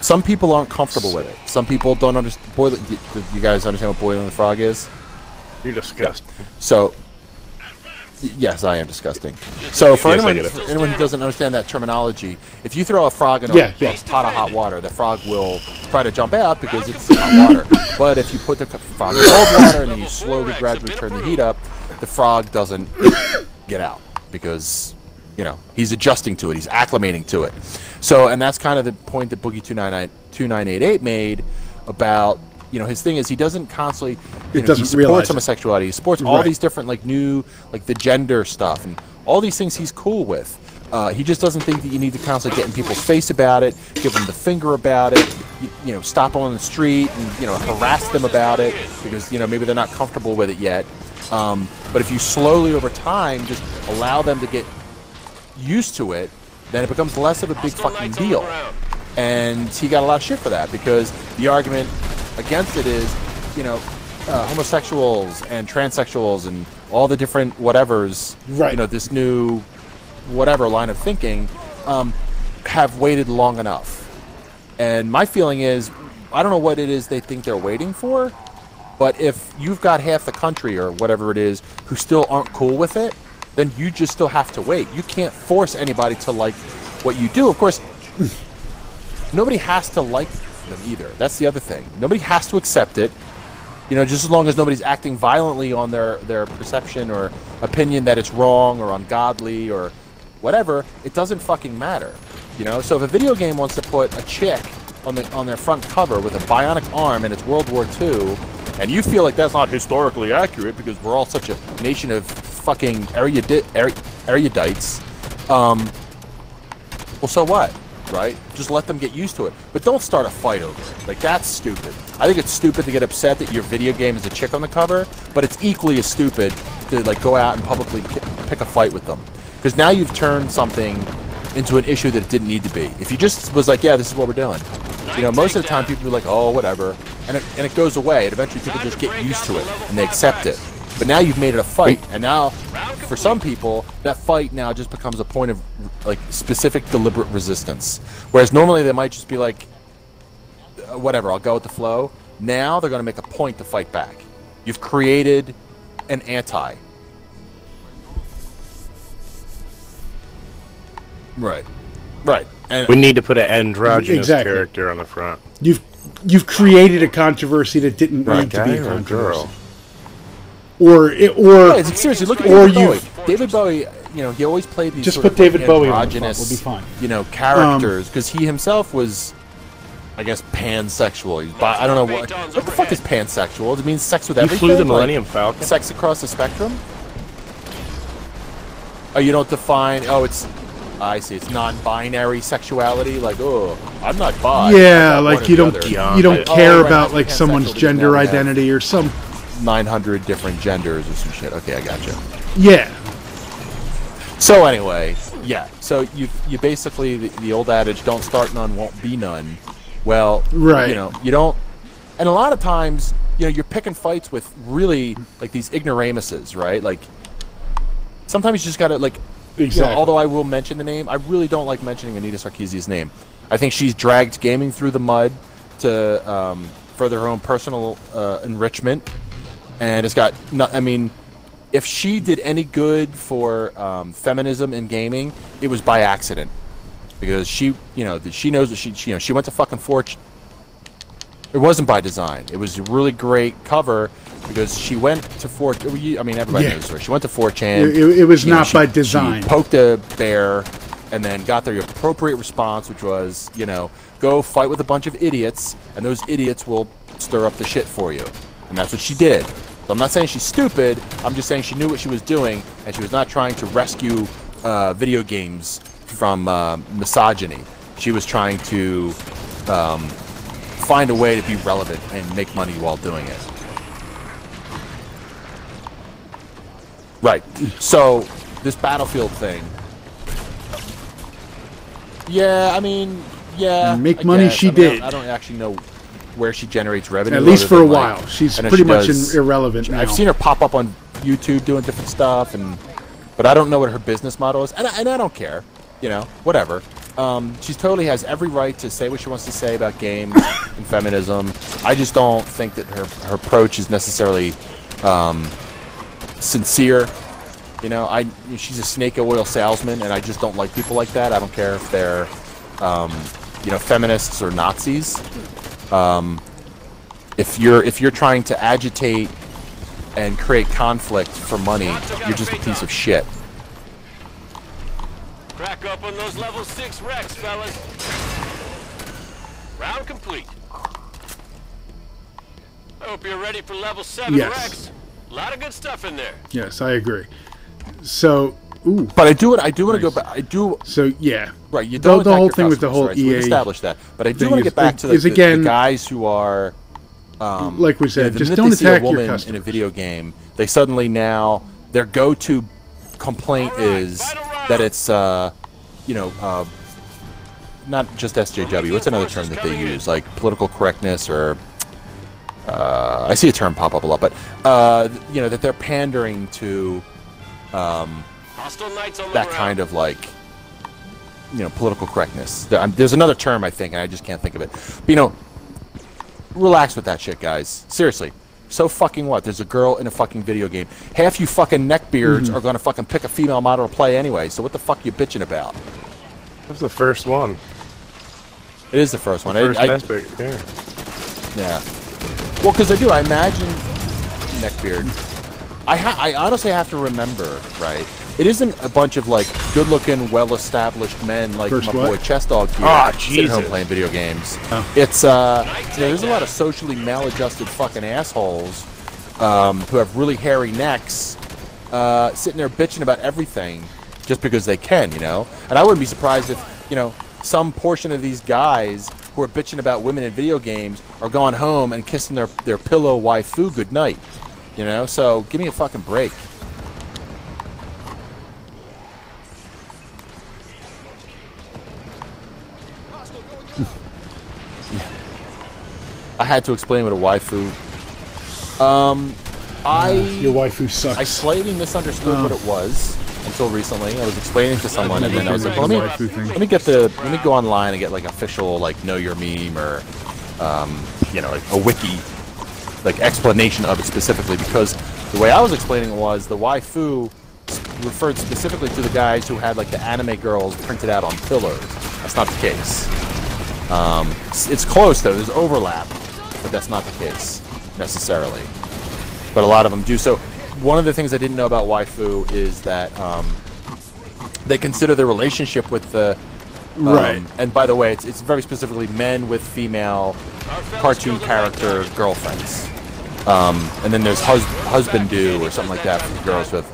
some people aren't comfortable with it. Some people don't understand. Do you guys understand what boiling the frog is? You're disgusting. So, yes, I am disgusting. So, for anyone who doesn't understand that terminology, if you throw a frog in a pot of hot water, the frog will try to jump out because it's hot water. But if you put the frog in cold water and then you slowly, gradually turn the heat up, the frog doesn't get out because, he's adjusting to it. He's acclimating to it. So, and that's kind of the point that Boogie 2988 made about, his thing is he doesn't constantly, he supports homosexuality, he supports all these different, the gender stuff, and all these things he's cool with. He just doesn't think that you need to constantly get in people's face about it, give them the finger about it, stop them on the street and, harass them about it because, maybe they're not comfortable with it yet. But if you slowly over time just allow them to get used to it, then it becomes less of a big fucking deal. And he got a lot of shit for that because the argument against it is, homosexuals and transsexuals and all the different whatevers, this new whatever line of thinking, have waited long enough. And my feeling is, I don't know what it is they think they're waiting for, but if you've got half the country or whatever it is who still aren't cool with it, then you just still have to wait. You can't force anybody to like what you do. Of course, nobody has to like them either. That's the other thing. Nobody has to accept it. Just as long as nobody's acting violently on their perception or opinion that it's wrong or ungodly or whatever, it doesn't fucking matter. So if a video game wants to put a chick on their front cover with a bionic arm and it's World War II, and you feel like that's not historically accurate because we're all such a nation of fucking erudites, well, so what? Right? Just let them get used to it. But don't start a fight over it. Like, that's stupid. I think it's stupid to get upset that your video game is a chick on the cover, but it's equally as stupid to, go out and publicly pick a fight with them. Because now you've turned something into an issue that it didn't need to be. If you just was like, yeah, this is what we're doing. Most of the time people are like, oh, whatever. And it goes away, and eventually people just get used to it, and they accept it. But now you've made it a fight, and now, for some people, that fight now just becomes a point of, specific deliberate resistance. Whereas normally they might just be like, whatever, I'll go with the flow. Now they're going to make a point to fight back. You've created an anti. Right. And we need to put an androgynous character on the front. You've created a controversy that didn't need to be a controversy. Seriously, look at David Bowie. David Bowie, he always played these just sort put David Bowie on androgynous, we'll be fine. Characters because he himself was, I guess, pansexual. I don't know what the fuck is pansexual. It means sex with everything. He flew the Millennium Falcon. Sex across the spectrum. Oh, you don't define. Oh, it's. I see. It's non-binary sexuality. Like, oh, I'm not bi. Yeah, like you don't care about someone's gender identity or some 900 different genders or some shit. Okay, I gotcha. Yeah. So anyway, yeah. So you basically the old adage, don't start none, won't be none. Well, right. You don't. And a lot of times, you're picking fights with really these ignoramuses, right? Like sometimes you just gotta Exactly. Although I will mention the name, I really don't like mentioning Anita Sarkeesian's name. I think she's dragged gaming through the mud to for their own personal enrichment, and it's got. I mean, if she did any good for feminism in gaming, it was by accident, because she knows that she went to fucking 4chan. It wasn't by design. It was a really great cover because she went to 4chan. I mean, everybody knows her. She went to 4chan. It was not by design. She poked a bear and then got the appropriate response, which was, go fight with a bunch of idiots, and those idiots will stir up the shit for you. And that's what she did. So I'm not saying she's stupid. I'm just saying she knew what she was doing, and she was not trying to rescue video games from misogyny. She was trying to find a way to be relevant and make money while doing it. Right. So this Battlefield thing. Yeah, I mean, yeah. Make money she did. I don't actually know where she generates revenue. At least for a while. She's pretty much irrelevant now. I've seen her pop up on YouTube doing different stuff, but I don't know what her business model is, and I don't care. Whatever. She totally has every right to say what she wants to say about games and feminism. I just don't think that her approach is necessarily sincere. She's a snake oil salesman, and I just don't like people like that. I don't care if they're, feminists or Nazis. If you're trying to agitate and create conflict for money, you're just a piece of shit. Crack up on those level 6 wrecks, fellas. Round complete. I hope you're ready for level 7 wrecks. A lot of good stuff in there. Yes, I agree. So, ooh. But I do want to go back. I do. So yeah. Right. You don't the whole thing with the whole right? EA. So we established that. But I do want to get back to the guys who are. Like we said, just don't attack your customers. In a video game, they suddenly now their go-to complaint is that it's not just SJW. What's another term that they use, like political correctness, or I see a term pop up a lot, but that they're pandering to that kind of political correctness. There's another term I think, and I just can't think of it. But, relax with that shit, guys. Seriously. So fucking what? There's a girl in a fucking video game. Half you fucking neckbeards are gonna fucking pick a female model to play anyway, so what the fuck are you bitching about? That's the first one. It is the first one. First aspect, yeah. Well, because I imagine neckbeard. I honestly have to remember, right? It isn't a bunch of good-looking, well-established men like my boy Chess Dog here sitting home playing video games. Oh. It's there's a lot of socially maladjusted fucking assholes who have really hairy necks sitting there bitching about everything just because they can, And I wouldn't be surprised if some portion of these guys who are bitching about women in video games are going home and kissing their pillow waifu goodnight. So give me a fucking break. I had to explain what a waifu. Your waifu sucks. I slightly misunderstood what it was until recently. I was explaining to someone, and then I was like, well, let me go online and get official know your meme or a wiki explanation of it specifically, because the way I was explaining it was the waifu referred specifically to the guys who had the anime girls printed out on pillows. That's not the case. It's close though. There's overlap, but that's not the case necessarily. But a lot of them do. So one of the things I didn't know about waifu is that they consider the relationship with the and by the way, it's very specifically men with female cartoon character girlfriends. And then there's husbandu or something like that for girls with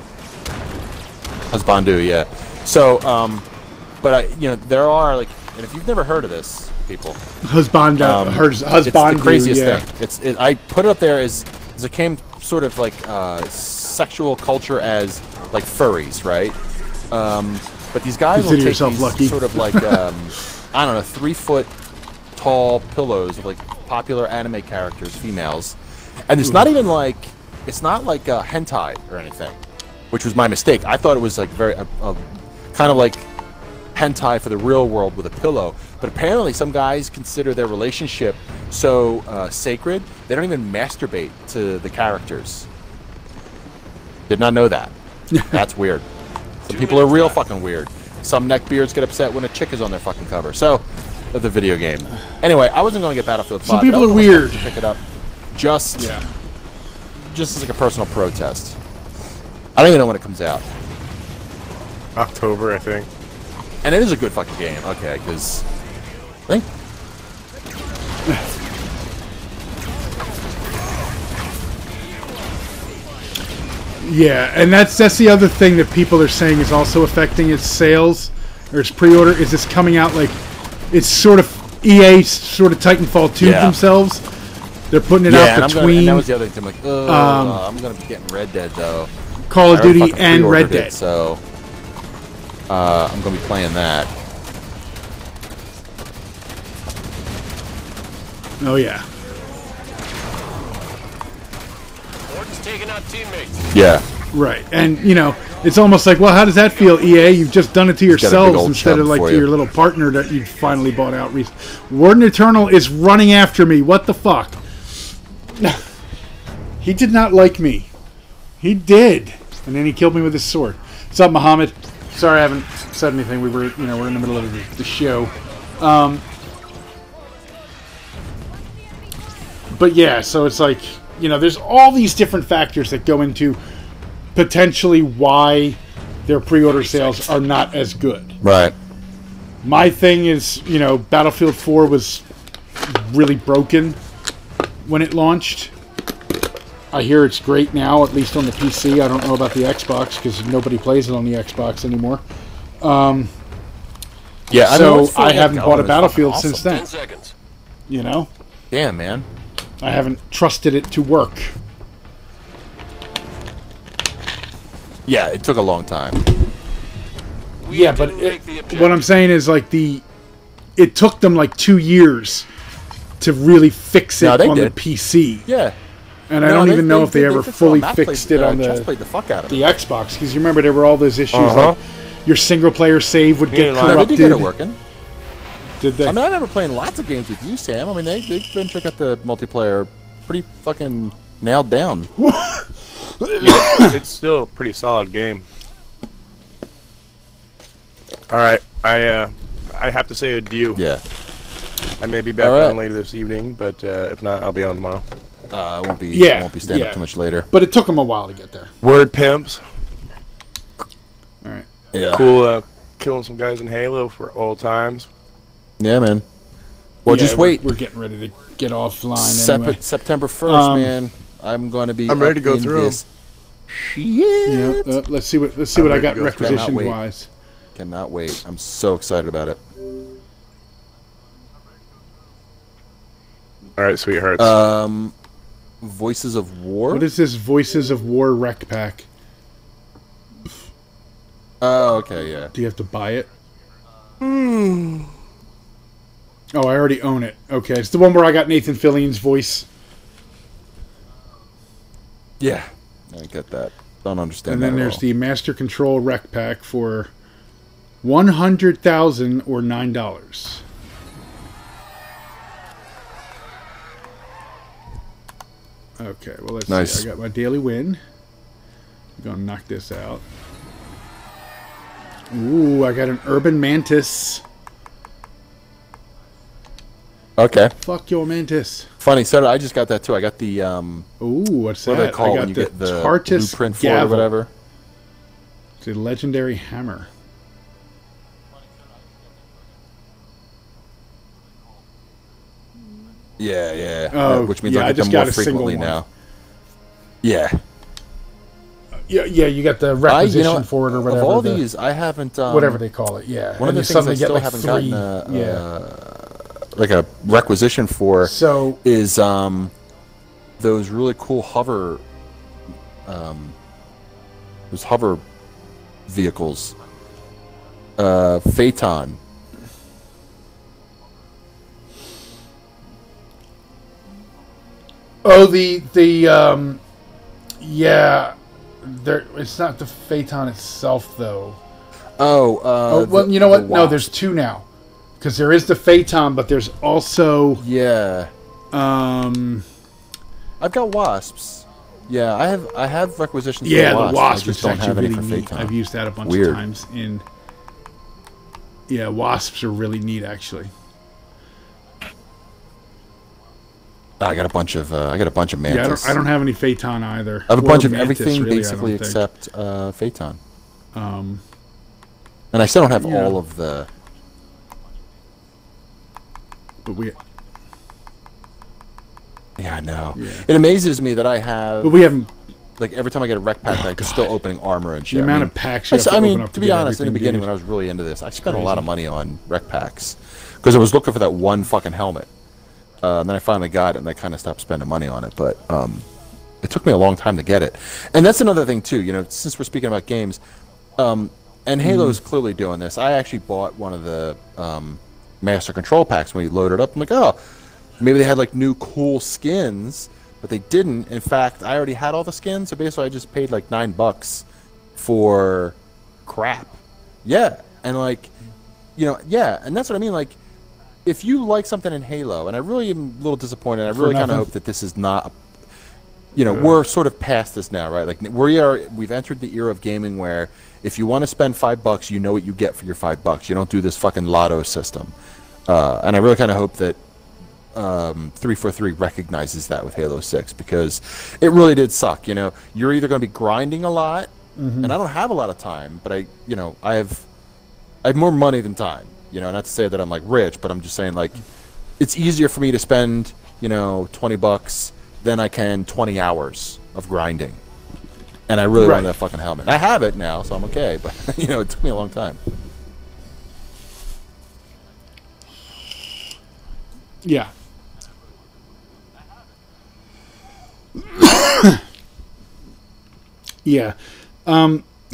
husbandu, yeah. So, but there are and if you've never heard of this, people, husbandu, it's the craziest thing. I put it up there as it came sort of sexual culture as furries, right? But these guys will take these sort of I don't know, 3-foot tall pillows of popular anime characters, females, and it's not even it's not hentai or anything, which was my mistake. I thought it was very kind of hentai for the real world with a pillow. But apparently some guys consider their relationship so sacred, they don't even masturbate to the characters. Did not know that. That's weird. Some people are real fucking weird. Some neckbeards get upset when a chick is on their fucking cover. So, of the video game. Anyway, I wasn't going to get Battlefield 5. Some people are weird. Pick it up just as like a personal protest. I don't even know when it comes out. October, I think. And it is a good fucking game. Okay, because I think. Yeah, and that's the other thing that people are saying is also affecting its sales or its pre-order. Is it's coming out like it's sort of EA sort of Titanfall 2 themselves. They're putting it out between. And that was the other thing. I'm like, I'm gonna be getting Red Dead though. Call of Duty and Red Dead. So I'm gonna be playing that. Oh yeah. Orton's taking out teammates. Yeah. Right, and you know, it's almost like, well, how does that feel, EA? You've just done it to yourselves instead of like to your little partner that you finally bought out recently. Warden Eternal is running after me. What the fuck? He did not like me. He did, and then he killed me with his sword. What's up, Muhammad? Sorry, I haven't said anything. We're in the middle of the show. But yeah, so it's like, you know, there's all these different factors that go into potentially why their pre-order sales are not as good. Right. My thing is, you know, Battlefield 4 was really broken when it launched. I hear it's great now, at least on the PC. I don't know about the Xbox because nobody plays it on the Xbox anymore. Yeah, so I haven't bought a Battlefield since then. 10 seconds. You know? Damn, man. I haven't trusted it to work. Yeah, it took a long time. Yeah, but what I'm saying is like it took them like 2 years to really fix it on the PC. Yeah. And I don't even know if they ever fully fixed it on the Xbox, because you remember there were all those issues like your single player save would get corrupted. They did get it working. Did they? I mean, I remember playing lots of games with you, Sam. I mean, they've been got the multiplayer pretty fucking nailed down. It's still a pretty solid game. All right, I have to say adieu. Yeah. I may be back on later this evening, but if not, I'll be on tomorrow. I won't be standing up too much later. But it took them a while to get there. Word pimps. All right. Yeah. Cool. Killing some guys in Halo for old times. Yeah, man. Well, just wait. We're getting ready to get offline anyway. September 1st, man. I'm going to be. I'm ready to go through. Shit. Yeah, let's see what I got requisition wise. Cannot wait. I'm so excited about it. All right, sweethearts. Voices of War. What is this Voices of War rec pack? Oh, okay, yeah. Do you have to buy it? Oh, I already own it. Okay, it's the one where I got Nathan Fillion's voice. Yeah, I get that. Don't understand. And then there's the Master Control rec pack for 100,000 or $9. Okay, well let's see. I got my daily win. I'm gonna knock this out. Ooh, I got an Urban Mantis. Okay. Fuck your Mantis. Funny, so I just got that too. I got the Ooh, what's that? What do they call I got when you get the Tartus blueprint for Gavel. it or whatever? It's a legendary hammer. Yeah, yeah. Oh, which means yeah, I get them more frequently now. Yeah. Yeah, you got the requisition for it or whatever. Of all these, I haven't... whatever they call it, yeah. One of the things I still haven't gotten like a requisition for is those really cool hover... those hover vehicles. Phaeton. Oh, yeah, it's not the Phaeton itself, though. Oh, well, you know what? No, there's two now. Because there is the Phaeton, but there's also... Yeah. I've got Wasps. Yeah, I have requisitions yeah, for Wasps. the Wasp I just is don't actually have any really for neat. Phaeton. I've used that a bunch Weird. of times in... Yeah, Wasps are really neat, actually. I got a bunch of Mantis. Yeah, I don't have any Phaeton either. I have a Or bunch of Mantis, everything really, basically I don't think. except Phaeton. And I still don't have yeah. all of the... But we... Yeah, I know. Yeah. It amazes me that I have... But we haven't... Like, every time I get a rec pack, I'm still opening armor and shit. The amount of packs you have to open up to be honest, in the beginning, when I was really into this, I spent a lot of money on rec packs. Because I was looking for that one fucking helmet. And then I finally got it, and I kind of stopped spending money on it. But it took me a long time to get it. And that's another thing, too. You know, since we're speaking about games, and Halo's clearly doing this. I actually bought one of the Master Control packs when we loaded up. I'm like, oh, maybe they had, like, new cool skins. But they didn't. In fact, I already had all the skins, so basically I just paid, like, $9 for crap. Yeah. And, like, you know, yeah. And that's what I mean, like, if you like something in Halo, and I really am a little disappointed, I really kind of hope that this is not, you know, we're sort of past this now, right? Like we've entered the era of gaming where if you want to spend $5, you know what you get for your $5. You don't do this fucking lotto system. And I really kind of hope that 343 recognizes that with Halo 6 because it really did suck. You know, you're either going to be grinding a lot, and I don't have a lot of time, but I have more money than time. You know, not to say that I'm like rich, but I'm just saying like it's easier for me to spend, you know, $20 than I can 20 hours of grinding. And I really want that fucking helmet. I have it now, so I'm okay, but you know, it took me a long time. Yeah. Yeah.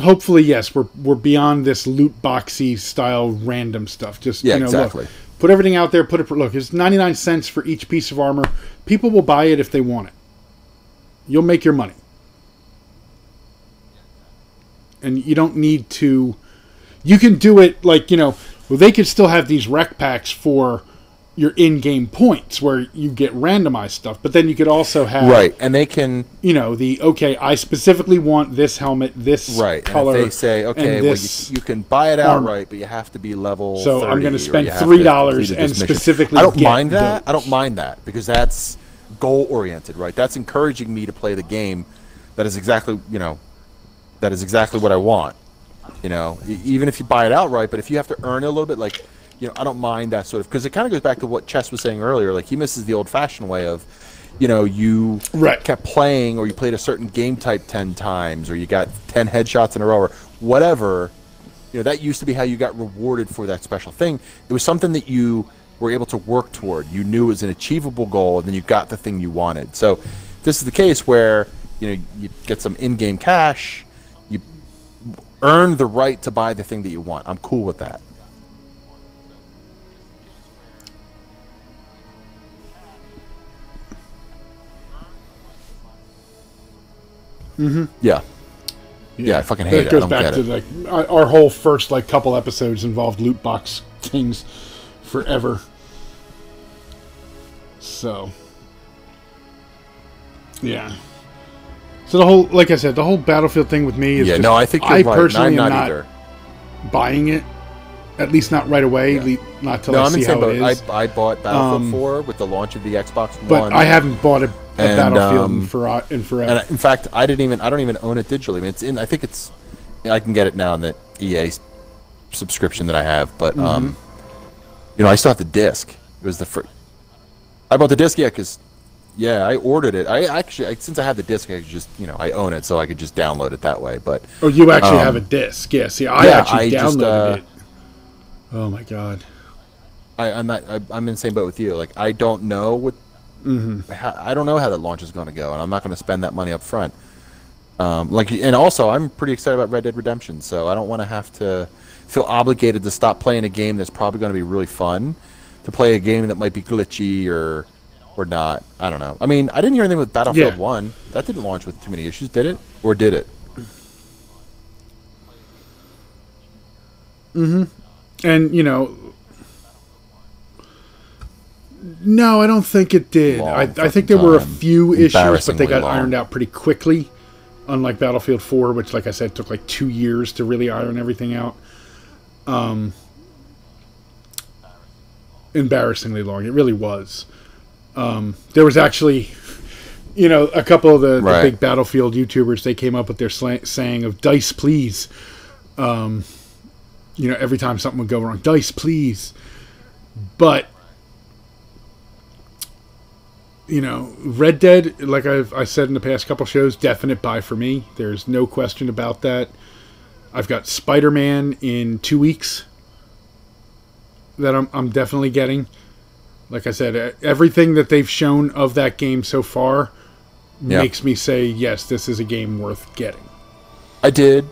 Hopefully, yes, we're beyond this loot boxy style random stuff. Just exactly. Look, put everything out there. Look, it's 99 cents for each piece of armor. People will buy it if they want it. You'll make your money, and you don't need to. You can do it like well, they could still have these rec packs for your in-game points where you get randomized stuff, but then you could also have and they can I specifically want this helmet, this color, and if they say well you can buy it outright, but you have to be level so 30, I'm going to spend $3 and specifically I don't mind that because that's goal oriented, right? That's encouraging me to play the game. That is exactly what I want, even if you buy it outright, but if you have to earn it a little bit, like I don't mind that sort of, because it kind of goes back to what Chess was saying earlier. Like, he misses the old-fashioned way of, you kept playing, or you played a certain game type 10 times, or you got 10 headshots in a row, or whatever. That used to be how you got rewarded for that special thing. It was something that you were able to work toward. You knew it was an achievable goal, and then you got the thing you wanted. So this is the case where, you get some in-game cash, you earn the right to buy the thing that you want. I'm cool with that. Yeah, I fucking hate it. That goes back to like our whole first couple episodes involved loot box things forever. So yeah. So the whole, like I said, the whole Battlefield thing with me is I think you're right. Personally I'm am not either buying it. At least not right away. Not till I see how it is. I bought Battlefield 4 with the launch of the Xbox One, but I haven't bought a Battlefield in forever. And in fact, I don't even own it digitally. I mean, I can get it now in the EA subscription that I have, but I still have the disc. It was the first. I bought the disc, because I ordered it. I actually, since I have the disc, I could just, I own it, so I could just download it that way. But you actually have a disc? Yeah. See, I actually downloaded it. Oh my god! I'm in the same boat with you. Like, I don't know what. I don't know how that launch is going to go, and I'm not going to spend that money up front. And also, I'm pretty excited about Red Dead Redemption, so I don't want to have to feel obligated to stop playing a game that's probably going to be really fun, to play a game that might be glitchy or not. I don't know. I mean, I didn't hear anything with Battlefield 1. That didn't launch with too many issues, did it? Or did it? And, you know, no, I don't think it did. I think there were a few issues, but they got ironed out pretty quickly. Unlike Battlefield 4, which, like I said, took like 2 years to really iron everything out. Embarrassingly long. It really was. There was actually, you know, a couple of the big Battlefield YouTubers, they came up with their saying of "Dice, please." You know, every time something would go wrong, "Dice, please." But, you know, Red Dead, like I said in the past couple shows, definite buy for me. There's no question about that. I've got Spider-Man in 2 weeks that I'm definitely getting. Like I said, everything that they've shown of that game so far makes me say, yes, this is a game worth getting. I did.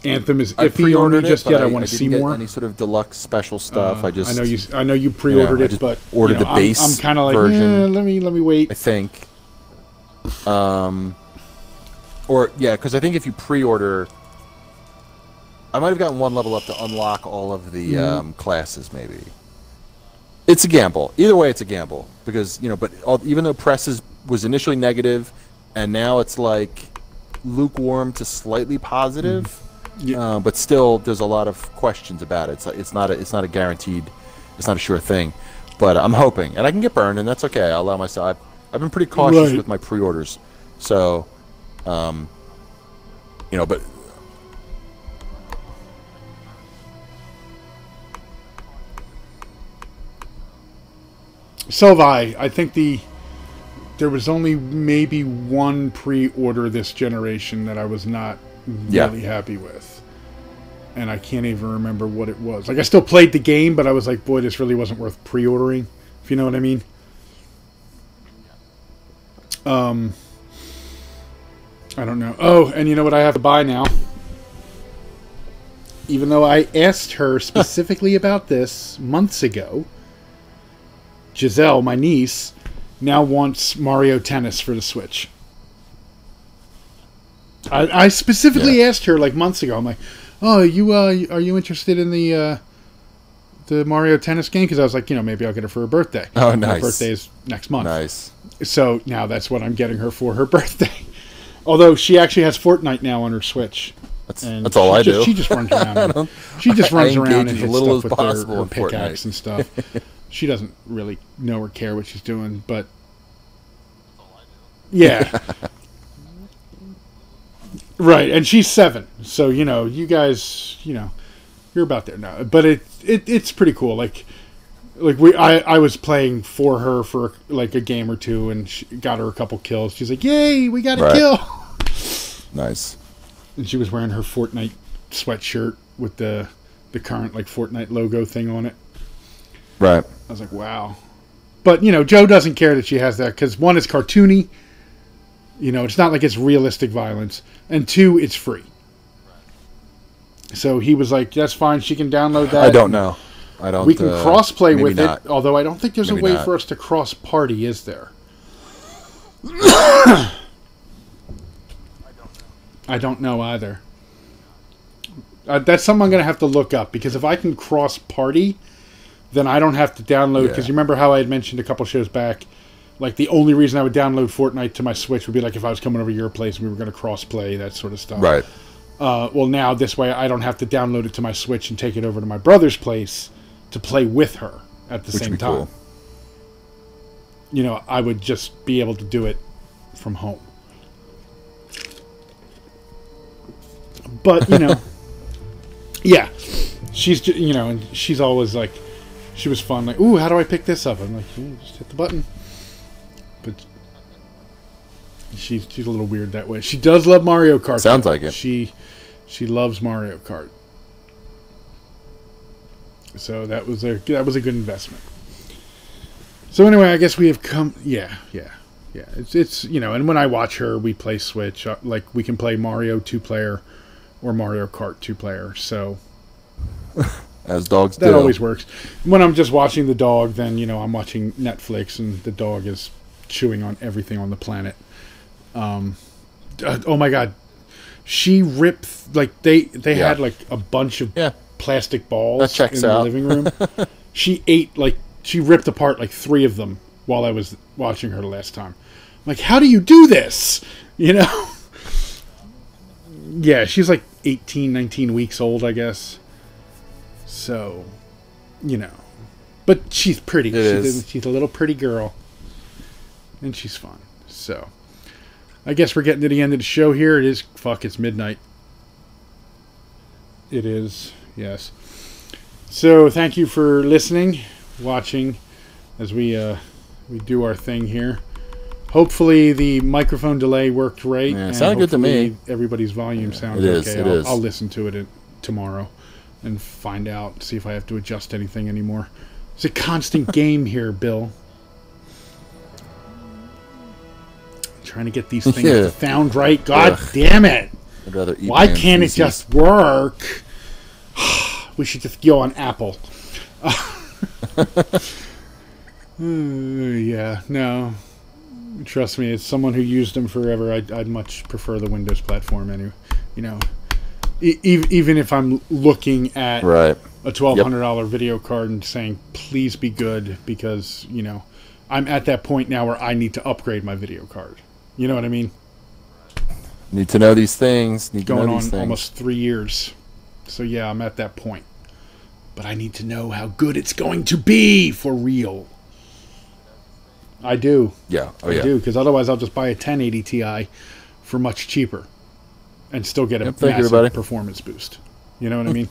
Anthem is iffy on me just yet. I want to see more. Any sort of deluxe special stuff. I know you pre-ordered it, but ordered the base. I'm kind of like, version. Let me wait. I think. Or yeah, because I think if you pre-order, I might have gotten one level up to unlock all of the classes. Maybe it's a gamble. Either way, it's a gamble because But even though press was initially negative, and now it's like lukewarm to slightly positive. But still, there's a lot of questions about it. It's not a guaranteed, it's not a sure thing. But I'm hoping, and I can get burned, and that's okay. I'll allow myself. I've been pretty cautious with my pre-orders, so, but. So have I. I think there was only maybe one pre-order this generation that I was not really happy with. And I can't even remember what it was. Like, I still played the game, but I was like, boy, this really wasn't worth pre-ordering, if you know what I mean. I don't know. Oh, and you know what I have to buy now? Even though I asked her specifically about this months ago, Giselle, my niece, now wants Mario Tennis for the Switch. I specifically asked her like months ago. I'm like, "Oh, are you interested in the Mario Tennis game?" Because I was like, maybe I'll get her for her birthday. Oh, nice. Her birthday is next month. Nice. So now that's what I'm getting her for her birthday. Although she actually has Fortnite now on her Switch. That's all I do. She just runs around. She just runs around and hits stuff with her pickaxe Fortnite. and stuff. She doesn't really know or care what she's doing, but yeah. Right, and she's 7, so you guys, you're about there now. But it's pretty cool. Like I was playing for her for like a game or two, and she got her a couple kills. She's like, "Yay, we got a kill!" Nice. And she was wearing her Fortnite sweatshirt with the current like Fortnite logo thing on it. Right. I was like, wow. But Joe doesn't care that she has that because one, it's cartoony. It's not like it's realistic violence. And 2, it's free. So he was like, that's fine. She can download that. I don't know. We can cross-play with not. it, although I don't think there's Maybe a way not. for us to cross-party, is there? I don't know either. That's something I'm going to have to look up, because if I can cross-party, then I don't have to download, because you remember how I had mentioned a couple shows back, like the only reason I would download Fortnite to my Switch would be like if I was coming over to your place and we were going to cross-play, that sort of stuff. Right. Well, now this way I don't have to download it to my Switch and take it over to my brother's place to play with her at the same time. Cool. I would just be able to do it from home. But, yeah. She's, and she's always like, she was fun. Like, ooh, how do I pick this up? I'm like, just hit the button. But she's a little weird that way. She does love Mario Kart. Sounds like it. She loves Mario Kart. So that was a good investment. So anyway, I guess we have come. Yeah. It's and when I watch her, we play Switch. Like we can play Mario 2-player or Mario Kart 2-player. So as dogs do. That always works. When I'm just watching the dog, then I'm watching Netflix, and the dog is chewing on everything on the planet. Oh my god, she ripped like they had like a bunch of plastic balls That checks in the out. living room. She ripped apart like 3 of them while I was watching her the last time. I'm like, how do you do this? You know? Yeah, she's like 18, 19 weeks old, I guess. So, you know. But she's pretty. She's a little pretty girl. And she's fun. So, I guess we're getting to the end of the show here. It is, it's midnight. It is, yes. So, thank you for listening, watching, as we do our thing here. Hopefully the microphone delay worked right. Yeah, it sounded good to me. Everybody's volume sounds okay. I'll listen to it tomorrow and find out, see if I have to adjust anything anymore. It's a constant game here, Bill. Trying to get these things to sound right. God damn it! I'd rather eat. Why can't it just work? We should just go on Apple. Yeah, no. Trust me, as someone who used them forever, I'd much prefer the Windows platform. Anyway, you know, even if I'm looking at a $1,200 video card and saying, please be good, because, you know, I'm at that point now where I need to upgrade my video card. You know what I mean? Need to know these things. Going on almost 3 years. So yeah, I'm at that point. But I need to know how good it's going to be for real. I do. Yeah. I do, because otherwise I'll just buy a 1080 Ti for much cheaper and still get a massive performance boost. You know what I mean?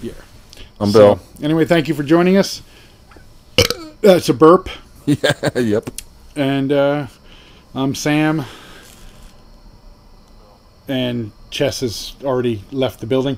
Yeah. I'm Bill. Anyway, thank you for joining us. That's a burp. Yeah, yep. And I'm Sam. And Chess has already left the building.